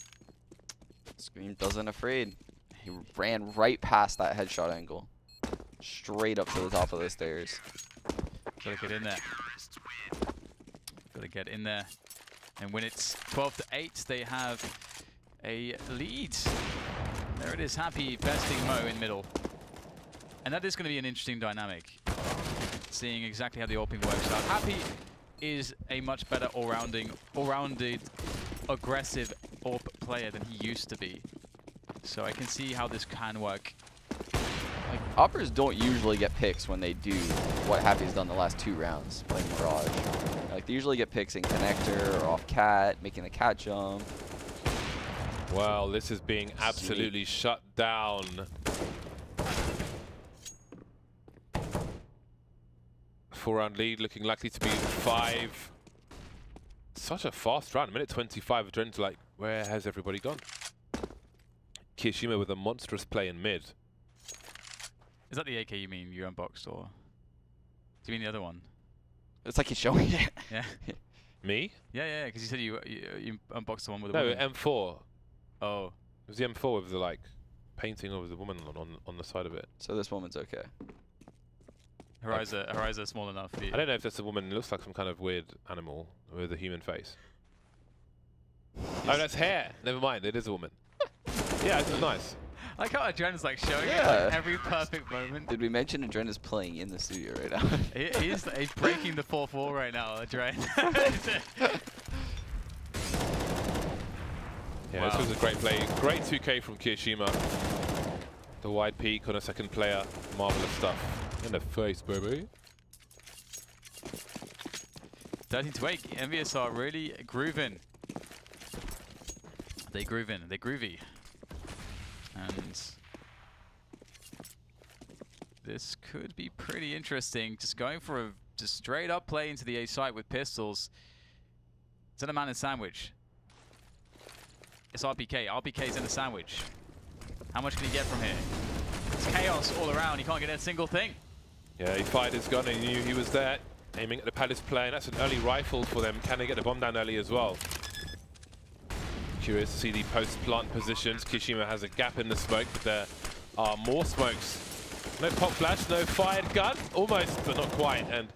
C: Scream doesn't afraid. He ran right past that headshot angle. Straight up to the top of the stairs.
B: Gotta get in there. Gotta get in there. And when it's 12-8, they have a lead. There it is, Happy besting Mo in middle. And that is going to be an interesting dynamic. Seeing exactly how the AWPing works out. Happy is a much better all-rounded, aggressive AWP player than he used to be. So I can see how this can work.
C: Like, Operas don't usually get picks when they do what Happy's done the last 2 rounds, playing Mirage. Like, they usually get picks in connector or off cat, making the cat jump.
A: Well, this is being absolutely shut down. Four-round lead looking likely to be 5. Such a fast round. Minute 25. Adrenaline's like, where has everybody gone? Kirishima with a monstrous play in mid.
B: Is that the AK you mean you unboxed, or do you mean the other one?
C: It's like he's showing it.
B: Yeah.
A: Me?
B: Yeah, because you said you unboxed the one with the
A: No,
B: woman.
A: M4.
B: Oh.
A: It was the M4 with the like painting of the woman on the side of it.
C: So this woman's okay.
B: Horizon small enough for you.
A: I don't know if that's a woman. It looks like some kind of weird animal with a human face. Oh, that's hair. Never mind. It is a woman. Yeah, this is nice.
B: I like how Adren's like showing it
C: Yeah.
B: like every perfect moment.
C: Did we mention Adren is playing in the studio right now?
B: He's breaking the 4th wall right now, Adren.
A: Yeah,
B: Wow.
A: this was a great play. Great 2K from Kirishima. The wide peak on a second player. Marvelous stuff. In the face, baby.
B: 13-8. Envyus are really grooving. They grooving. They groovy. And this could be pretty interesting. Just going for a just straight up play into the A site with pistols. It's in a man in sandwich. It's RPK. RPK's in the sandwich. How much can he get from here? It's chaos all around. He can't get a single thing.
A: Yeah, he fired his gun and he knew he was there, aiming at the Palace play, and that's an early rifle for them. Can they get the bomb down early as well? Curious to see the post-plant positions. Kishima has a gap in the smoke, but there are more smokes. No pop flash, no fired gun. Almost, but not quite. And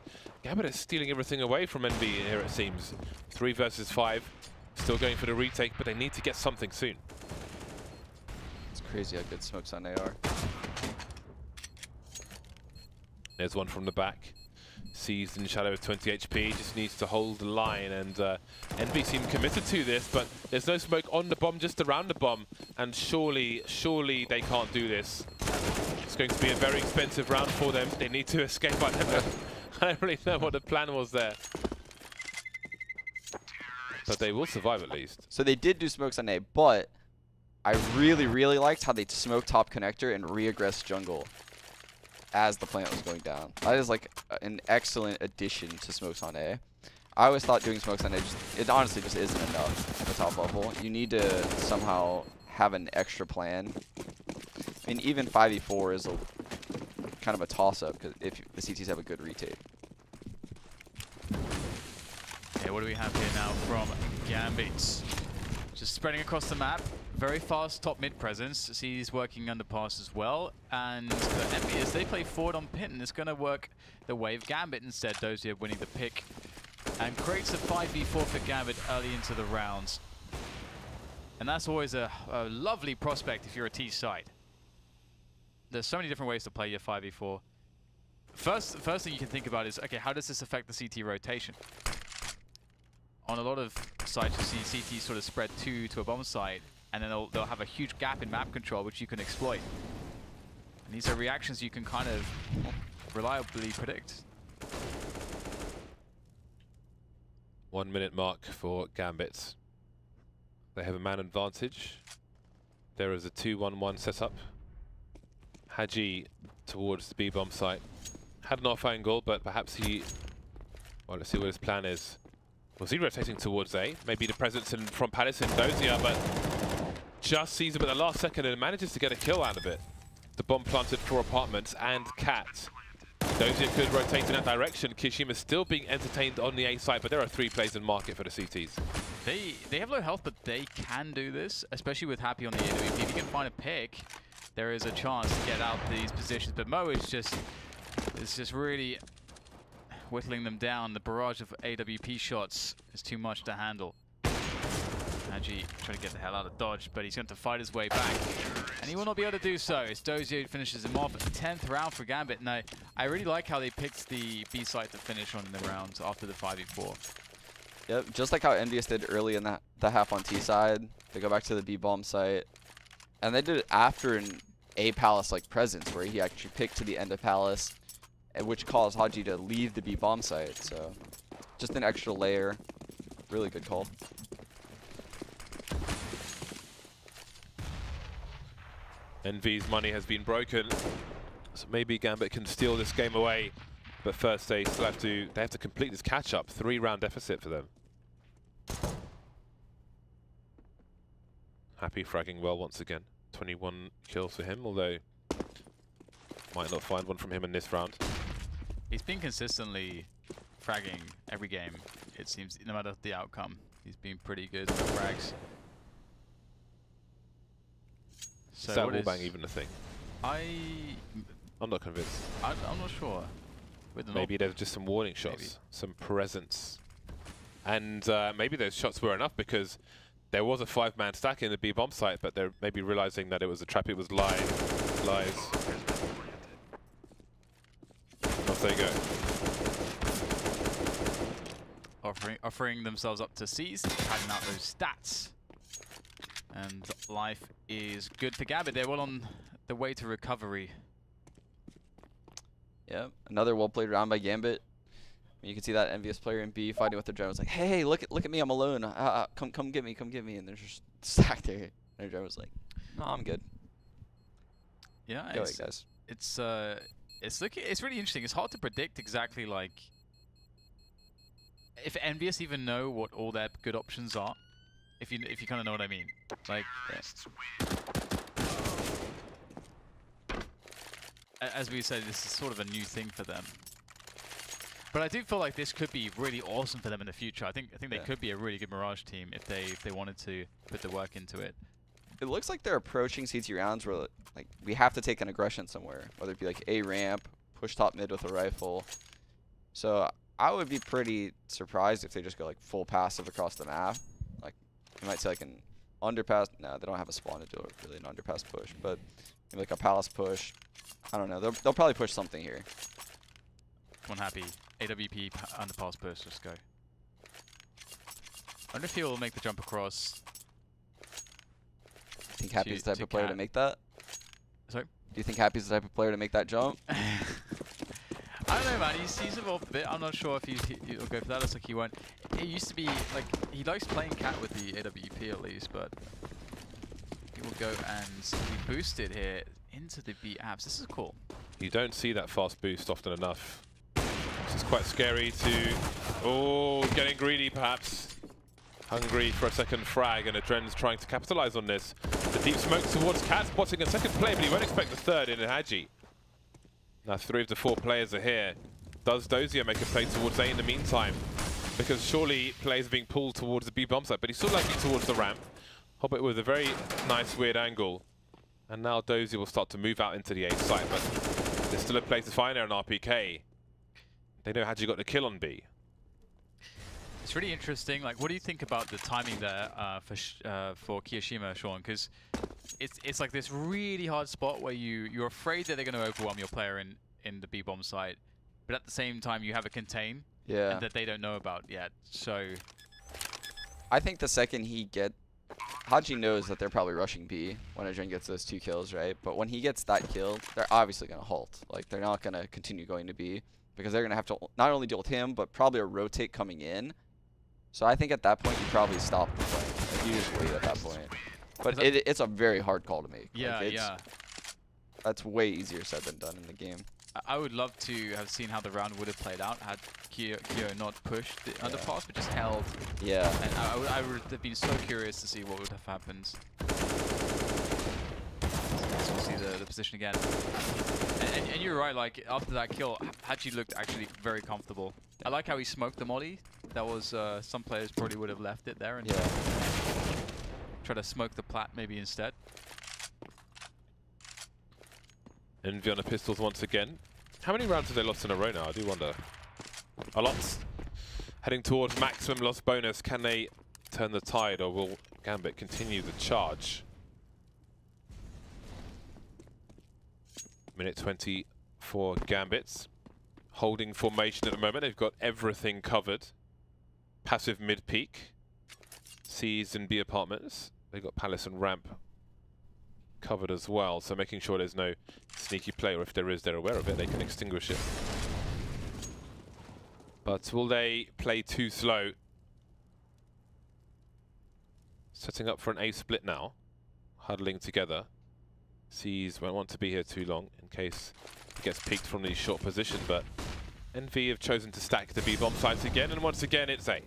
A: Gambit is stealing everything away from Envy here, it seems. 3 versus 5. Still going for the retake, but they need to get something soon.
C: It's crazy how good smokes on AR.
A: There's one from the back. Seized in shadow with 20 HP, just needs to hold the line, and Envy seem committed to this, but there's no smoke on the bomb, just around the bomb, and surely they can't do this. It's going to be a very expensive round for them. They need to escape. I don't really know what the plan was there. But they will survive at least.
C: So they did do smokes on A, but I really liked how they smoked top connector and re-aggressed jungle as the plant was going down. That is like an excellent addition to smokes on A. I always thought doing smokes on A, it honestly just isn't enough at the top level. You need to somehow have an extra plan. I mean, even 5v4 is kind of a toss-up because if the CTs have a good retake.
B: Okay, what do we have here now from Gambit? Just spreading across the map. Very fast top mid presence. He's working underpass as well. And for Envyus, they play forward on pit, and it's going to work the way of Gambit instead. Dozier winning the pick and creates a 5v4 for Gambit early into the rounds. And that's always a lovely prospect if you're a T side. There's so many different ways to play your 5v4. First thing you can think about is, okay, how does this affect the CT rotation? On a lot of sites, you see CT sort of spread to a bomb site, and then they'll have a huge gap in map control, which you can exploit. And these are reactions you can kind of reliably predict.
A: 1 minute mark for Gambit. They have a man advantage. There is a 2-1-1 setup. Haji towards the B-bomb site. Had an off angle, but perhaps he... Well, let's see what his plan is. Was he rotating towards A? Maybe the presence from Palace and Dozier, but just sees him at the last second and manages to get a kill out of it. The bomb planted for apartments and Cat. Dozier could rotate in that direction. Kishima still being entertained on the A side, but there are 3 plays in market for the CTs.
B: They have low health, but they can do this, especially with Happy on the AWP. If you can find a pick, there is a chance to get out these positions. But Mo is just really whittling them down. The barrage of AWP shots is too much to handle. Haji trying to get the hell out of dodge, but he's going to fight his way back. And he will not be able to do so. It's Dozier who finishes him off. 10th round for Gambit. And I really like how they picked the B site to finish on in the rounds after the 5v4.
C: Yep, just like how Envyus did early in the half on T side. They go back to the B bomb site. And they did it after an A Palace like presence, where he actually picked to the end of Palace, which caused Haji to leave the B bomb site. So just an extra layer. Really good call.
A: Envy's money has been broken, so maybe Gambit can steal this game away. But first they still have to complete this catch-up. 3-round deficit for them. Happy fragging well once again. 21 kills for him, although might not find one from him in this round.
B: He's been consistently fragging every game, it seems, no matter the outcome. He's been pretty good with frags. So
A: is that wallbang even a thing?
B: I'm
A: not convinced.
B: I'm not sure.
A: Maybe there's just some warning shots, some presence. And maybe those shots were enough because there was a 5-man stack in the B bomb site, but they're maybe realizing that it was a trap, it was lies. Off they go.
B: Offering themselves up to seize, hiding out those stats. And life is good for Gambit. They're well on the way to recovery.
C: Yep, another well-played round by Gambit. You can see that Envyus player in B fighting with their drone. It's like, hey, look at me, I'm alone. Come get me. And they're just stacked there. And their drone was like, no, I'm good.
B: Yeah,
C: Go ahead, guys.
B: It's It's really interesting. It's hard to predict exactly like if Envyus even know what all their good options are. If you kind of know what I mean. Like, as we said, this is sort of a new thing for them. But I do feel like this could be really awesome for them in the future. I think they could be a really good Mirage team if they wanted to put the work into it.
C: It looks like they're approaching CT rounds where like we have to take an aggression somewhere, whether it be like A ramp, push top mid with a rifle. So I would be pretty surprised if they just go like full passive across the map. Like you might say like an underpass. No, they don't have a spawn to do it, really an underpass push, but maybe like a palace push. I don't know. They'll probably push something here.
B: One happy. AWP underpass push. Just go. I wonder if he'll make the jump across.
C: Do you think Happy's the type of player to make that?
B: Sorry?
C: Do you think Happy's the type of player to make that jump?
B: I don't know, man. He's evolved a bit. I'm not sure if he'll go for that. Looks like he won't. It used to be like he likes playing cat with the AWP at least, but he will go and be boosted here into the B apps. This is cool.
A: You don't see that fast boost often enough. This is quite scary to... Oh, getting greedy perhaps. Hungry for a second frag, and Adren's trying to capitalize on this. The deep smoke towards Cat, spotting a second play, but he won't expect the third in Haji. Now 3 of the 4 players are here. Does Dozier make a play towards A in the meantime? Because surely players are being pulled towards the B bomb site, but he's still likely towards the ramp. Hobbit with a very nice weird angle. And now Dozier will start to move out into the A site, but there's still a place to find there in RPK. They know Haji got the kill on B.
B: It's really interesting. Like, what do you think about the timing there for Kiyoshima, Sean? Because it's like this really hard spot where you're afraid that they're going to overwhelm your player in the B bomb site, but at the same time you have a contain and that they don't know about yet. So
C: I think the second Haji knows that they're probably rushing B when Adren gets those 2 kills, right? But when he gets that kill, they're obviously going to halt. Like, they're not going to continue going to B because they're going to have to not only deal with him, but probably a rotate coming in. So I think at that point you probably stop the play. Like, you just wait at that point. But it's a very hard call to make.
B: Yeah,
C: like
B: yeah.
C: That's way easier said than done in the game.
B: I would love to have seen how the round would have played out had Kyo not pushed the underpass, but just held.
C: Yeah.
B: And I would have been so curious to see what would have happened. So we'll see the position again. And you're right, like, after that kill, Haji looked actually very comfortable. I like how he smoked the molly. That was, some players probably would have left it there and try to smoke the plat maybe instead.
A: Envy on the pistols once again. How many rounds have they lost in a row now? I do wonder. A lot. Heading towards maximum loss bonus. Can they turn the tide, or will Gambit continue the charge? Minute 20 for Gambit. Holding formation at the moment. They've got everything covered. Passive mid-peak. C's and B apartments. They've got Palace and Ramp covered as well, so making sure there's no sneaky play, or if there is, they're aware of it, they can extinguish it. But will they play too slow? Setting up for an A split now. Huddling together. C's won't want to be here too long in case he gets peeked from the short position, but Envy have chosen to stack the B bomb sites again, and once again it's A.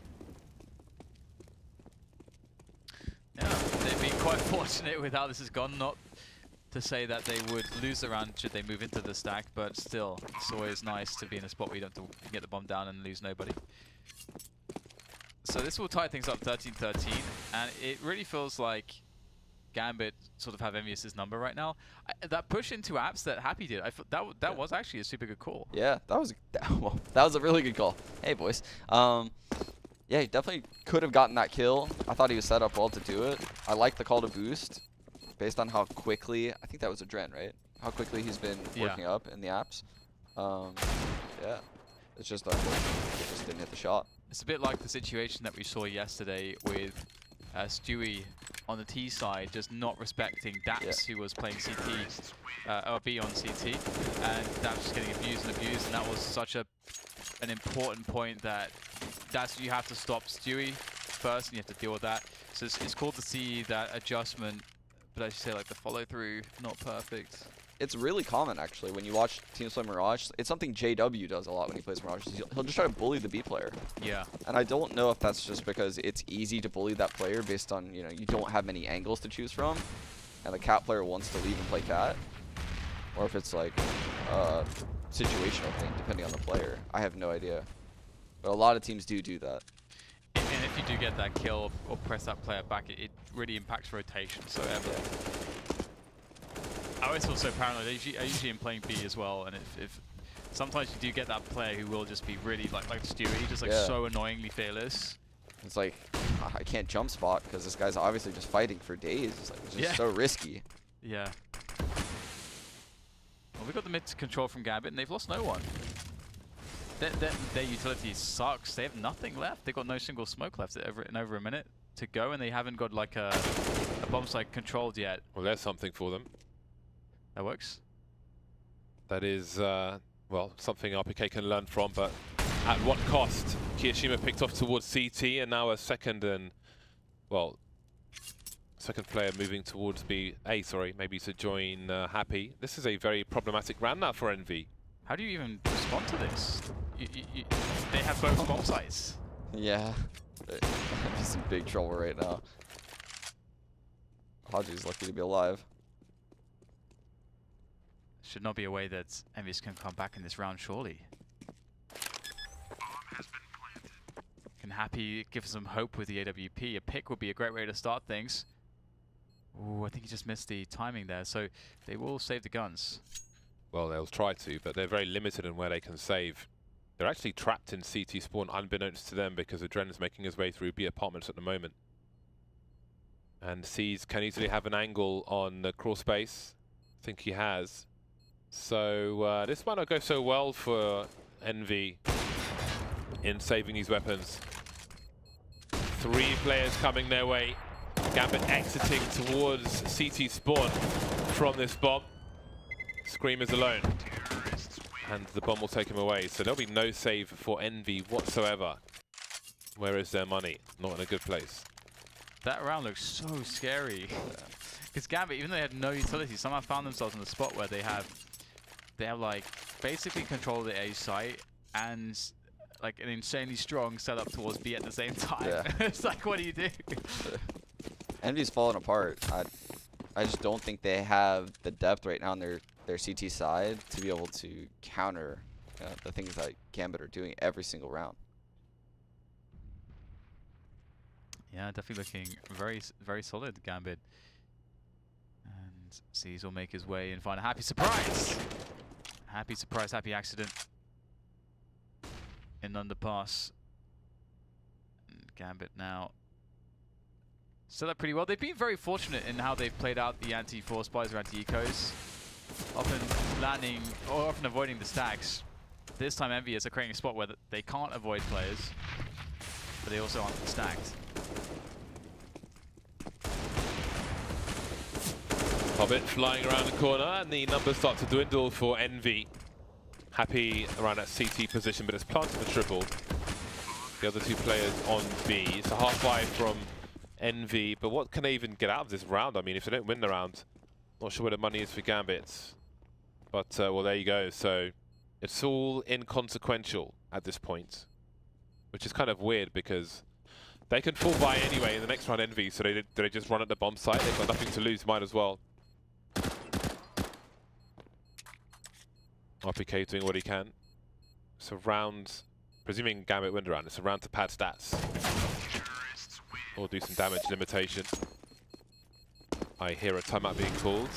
B: Yeah, they've been quite fortunate with how this has gone. Not to say that they would lose the round should they move into the stack, but still, it's always nice to be in a spot where you don't have to get the bomb down and lose nobody. So this will tie things up 13-13, and it really feels like Gambit sort of have Envyus' number right now. That push into apps that Happy did, I thought that was actually a super good call.
C: Yeah, that was a really good call. Hey, boys. Yeah, he definitely could have gotten that kill. I thought he was set up well to do it. I like the call to boost based on how quickly, I think that was Adren, right? How quickly he's been working up in the apps. Yeah, it's just unfortunate. He just didn't hit the shot.
B: It's a bit like the situation that we saw yesterday with Stewie on the T side, just not respecting Daps, who was playing CT, or B on CT, and Daps just getting abused, and that was such an important point that you have to stop Stewie first, and you have to deal with that. So it's cool to see that adjustment, but as you say, like the follow through, not perfect.
C: it's really common actually when you watch teams play Mirage. It's something JW does a lot when he plays Mirage. He'll just try to bully the B player.
B: Yeah.
C: And I don't know if that's just because it's easy to bully that player based on, you know, you don't have many angles to choose from, and the cat player wants to leave and play cat, or if it's like a situational thing depending on the player. I have no idea. But a lot of teams do that.
B: And if you do get that kill or press that player back, it really impacts rotation. So I always feel so paranoid. I usually am playing B as well, and if sometimes you do get that player who will just be really like Stewie, just like so annoyingly fearless. It's
C: like I can't jump spot because this guy's obviously just fighting for days. It's like, it's just so risky.
B: Yeah. Well, we got the mid control from Gambit, and they've lost no one. Their utility sucks. They have nothing left. They've got no single smoke left in over a minute to go, and they haven't got like a bomb site controlled yet.
A: Well, there's something for them.
B: That works.
A: That is, well, something RPK can learn from, but at what cost? Kiyoshima picked off towards CT, and now a second player moving towards A, sorry, maybe to join Happy. This is a very problematic round now for Envy.
B: How do you even respond to this? They have both bomb sites.
C: Yeah. He's in big trouble right now. Haji's lucky to be alive.
B: Should not be a way that Envyus can come back in this round, surely. Can Happy give some hope with the AWP? A pick would be a great way to start things. Ooh, I think he just missed the timing there, so they will save the guns.
A: Well, they'll try to, but they're very limited in where they can save. They're actually trapped in CT spawn, unbeknownst to them, because Adren's making his way through B apartments at the moment. And C's can easily have an angle on the crawl space. I think he has. So this might not go so well for Envy in saving these weapons. 3 players coming their way. Gambit exiting towards CT spawn from this bomb. Scream is alone, and the bomb will take him away. So there'll be no save for Envy whatsoever. Where is their money? Not in a good place.
B: That round looks so scary. Because Gambit, even though they had no utility, somehow found themselves in a spot where they have like basically control of the A site and like an insanely strong setup towards B at the same time.
C: Yeah.
B: It's like, what do you do?
C: Envy's falling apart. I just don't think they have the depth right now on their CT side to be able to counter the things that Gambit are doing every single round.
B: Yeah, definitely looking very solid, Gambit. And C's will make his way and find a happy surprise. Happy surprise, happy accident. In underpass. And Gambit now set up pretty well. They've been very fortunate in how they've played out the anti-force buys or anti-ecos. Often landing, or often avoiding the stacks. This time Envyus are creating a spot where they can't avoid players, but they also aren't stacked.
A: Hobbit flying around the corner, and the numbers start to dwindle for Envy. Happy around that CT position, but it's planted the triple. The other 2 players on B. It's a half-5 from Envy, but what can they even get out of this round? I mean, if they don't win the round, not sure where the money is for Gambit. But, well, there you go. So it's all inconsequential at this point, which is kind of weird because they can fall by anyway in the next round, Envy, so they just run at the bomb site. They've got nothing to lose, might as well. RPK doing what he can. It's a round, presuming Gambit win the round, it's a round to pad stats. Or do some damage limitation. I hear a timeout being called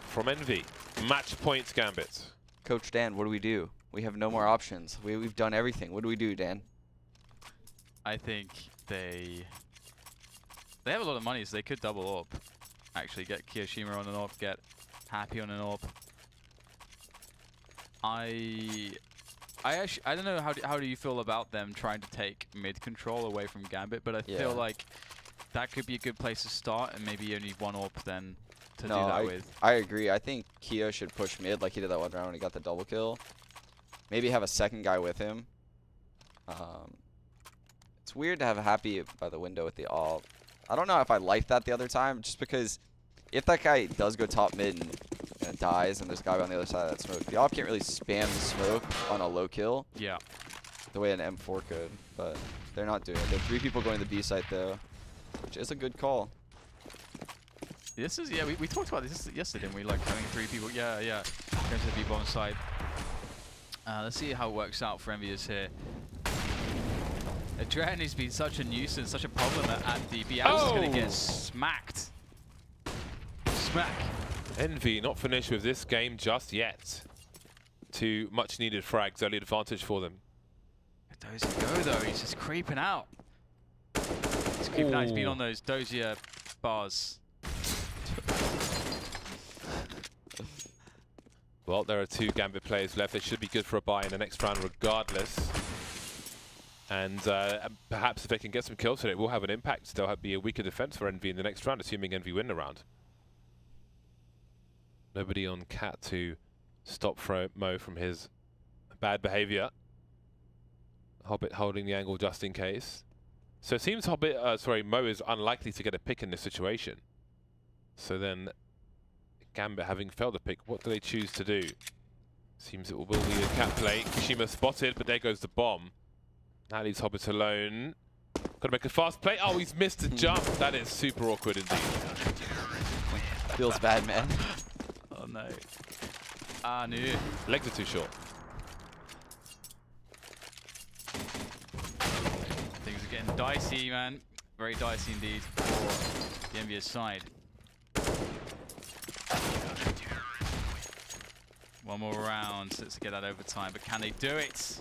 A: from Envy. Match point, Gambit.
C: Coach Dan, what do we do? We have no more options. We've done everything. What do we do, Dan?
B: I think they have a lot of money, so they could double up. Actually, get Kiyoshima on an AWP, get Happy on an AWP. I don't know, how do you feel about them trying to take mid control away from Gambit, but I feel like that could be a good place to start, and maybe only one AWP then to do that with.
C: I agree. I think Kyo should push mid like he did that one round when he got the double kill. Maybe have a second guy with him. It's weird to have Happy by the window with the AWP. I don't know if I liked that the other time, just because if that guy does go top mid and and dies, and there's a guy on the other side of that smoke. The op can't really spam the smoke on a low kill.
B: Yeah.
C: The way an M4 could, but they're not doing it. There are 3 people going to the B site though, which is a good call.
B: This is, yeah, we talked about this yesterday, didn't we? Like having 3 people, yeah, going to the B bomb side. Let's see how it works out for Envyus here. Adren has been such a nuisance, such a problem at the B. Alex is going to get smacked. Smack.
A: Envy not finished with this game just yet. 2 much needed frags, early advantage for them.
B: Dozier go though, he's just creeping out. He's creeping out, he's been on those Dozier bars.
A: Well, there are 2 Gambit players left. They should be good for a buy in the next round regardless. And perhaps if they can get some kills today, it will have an impact. There'll be a weaker defense for Envy in the next round, assuming Envy win the round. Nobody on Cat to stop Mo from his bad behavior. Hobbit holding the angle just in case. So it seems Mo is unlikely to get a pick in this situation. So then Gambit having failed a pick, what do they choose to do? Seems it will be a Cat play. Kishima spotted, but there goes the bomb. That leaves Hobbit alone. Got to make a fast play. Oh, he's missed the jump. That is super awkward indeed.
C: Feels bad, man.
B: Oh no. Ah, no.
A: Legs are too short.
B: Things are getting dicey, man. Very dicey indeed for the Envyus side. One more round to get that overtime, but can they do it?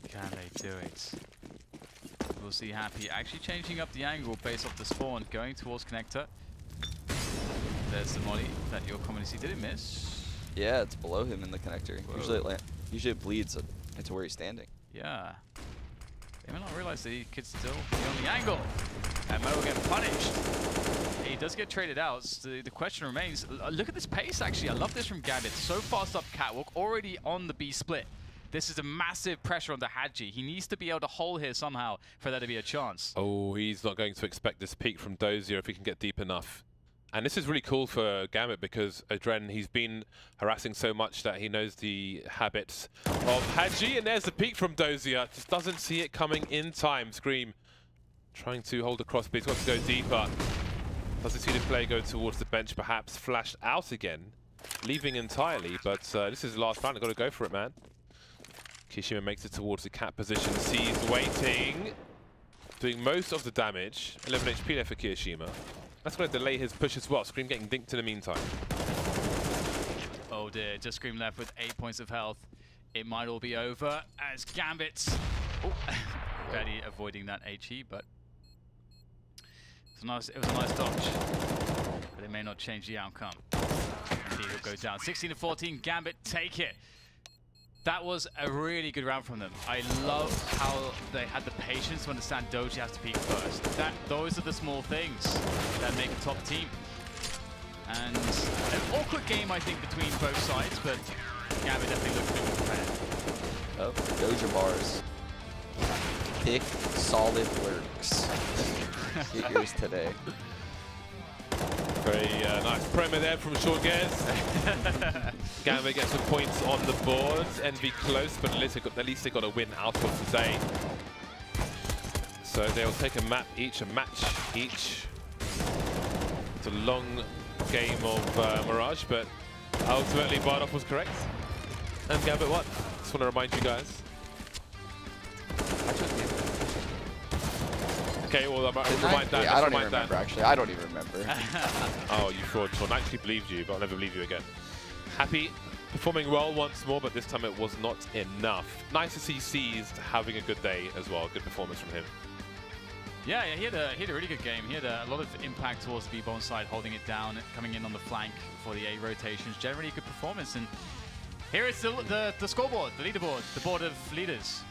B: Can they do it? We'll see Happy actually changing up the angle based off the spawn, going towards connector. There's the molly that you're commonly see. Did it miss?
C: Yeah, it's below him in the connector. Usually it bleeds into where he's standing.
B: Yeah. They may not realize that he could still be on the angle. And Mo will get punished. He does get traded out. So the question remains, look at this pace actually. I love this from Gambit. So fast up catwalk, already on the B split. This is a massive pressure on the Hadji. He needs to be able to hold here somehow for there to be a chance. Oh,
A: he's not going to expect this peak from Dozier if he can get deep enough. And this is really cool for Gambit because Adren, he's been harassing so much that he knows the habits of Hadji. And there's the peak from Dozier. Just doesn't see it coming in time. Scream trying to hold across, but he's got to go deeper. Doesn't see the play go towards the bench, perhaps flashed out again, leaving entirely. But this is the last round. I've got to go for it, man. Kishima makes it towards the Cat position. Sees waiting, doing most of the damage. 11 HP there for Kishima. That's going to delay his push as well. Scream getting dinked in the meantime.
B: Oh dear, just Scream left with 8 points of health. It might all be over as Gambit. Barely avoiding that HE, but it was a nice dodge. But it may not change the outcome. Indeed, it'll go down. 16-14, Gambit take it. That was a really good round from them. I love how they had the patience to understand Doji has to peek first. Those are the small things that make a top team. And an awkward game, I think, between both sides, but Gambit definitely looked a bit more prepared.
C: Oh, Doja bars. Pick solid works. Figures today.
A: Very nice promo there from Shortgez. Gambit gets some points on the board. Envy close, but at least they got a win out of today. So they'll take a match each. It's a long game of Mirage, but ultimately Bardolph was correct. And Gambit won. Just want to remind you guys. Okay, well, remind Dan.
C: I don't even remember, actually. I don't even remember.
A: Oh, you fraud, Sean. I actually believed you, but I'll never believe you again. Happy performing well once more, but this time it was not enough. Nice to see Seized having a good day as well. Good performance from him.
B: Yeah, he had a really good game. He had a lot of impact towards the B-bomb side, holding it down, coming in on the flank for the A rotations. Generally a good performance. And here is the scoreboard, the leaderboard, the board of leaders.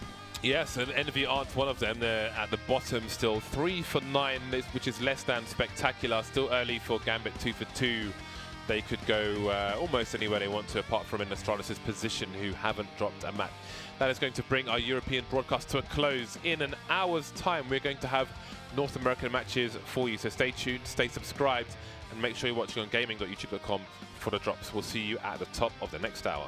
A: Yes, and Envy aren't one of them. They're at the bottom still, 3 for 9, which is less than spectacular. Still early for Gambit, 2 for 2. they could go almost anywhere they want to, apart from in Astralis' position, who haven't dropped a match. That is going to bring our European broadcast to a close. In an hour's time, we're going to have North American matches for you. So stay tuned, stay subscribed, and make sure you're watching on gaming.youtube.com for the drops. We'll see you at the top of the next hour.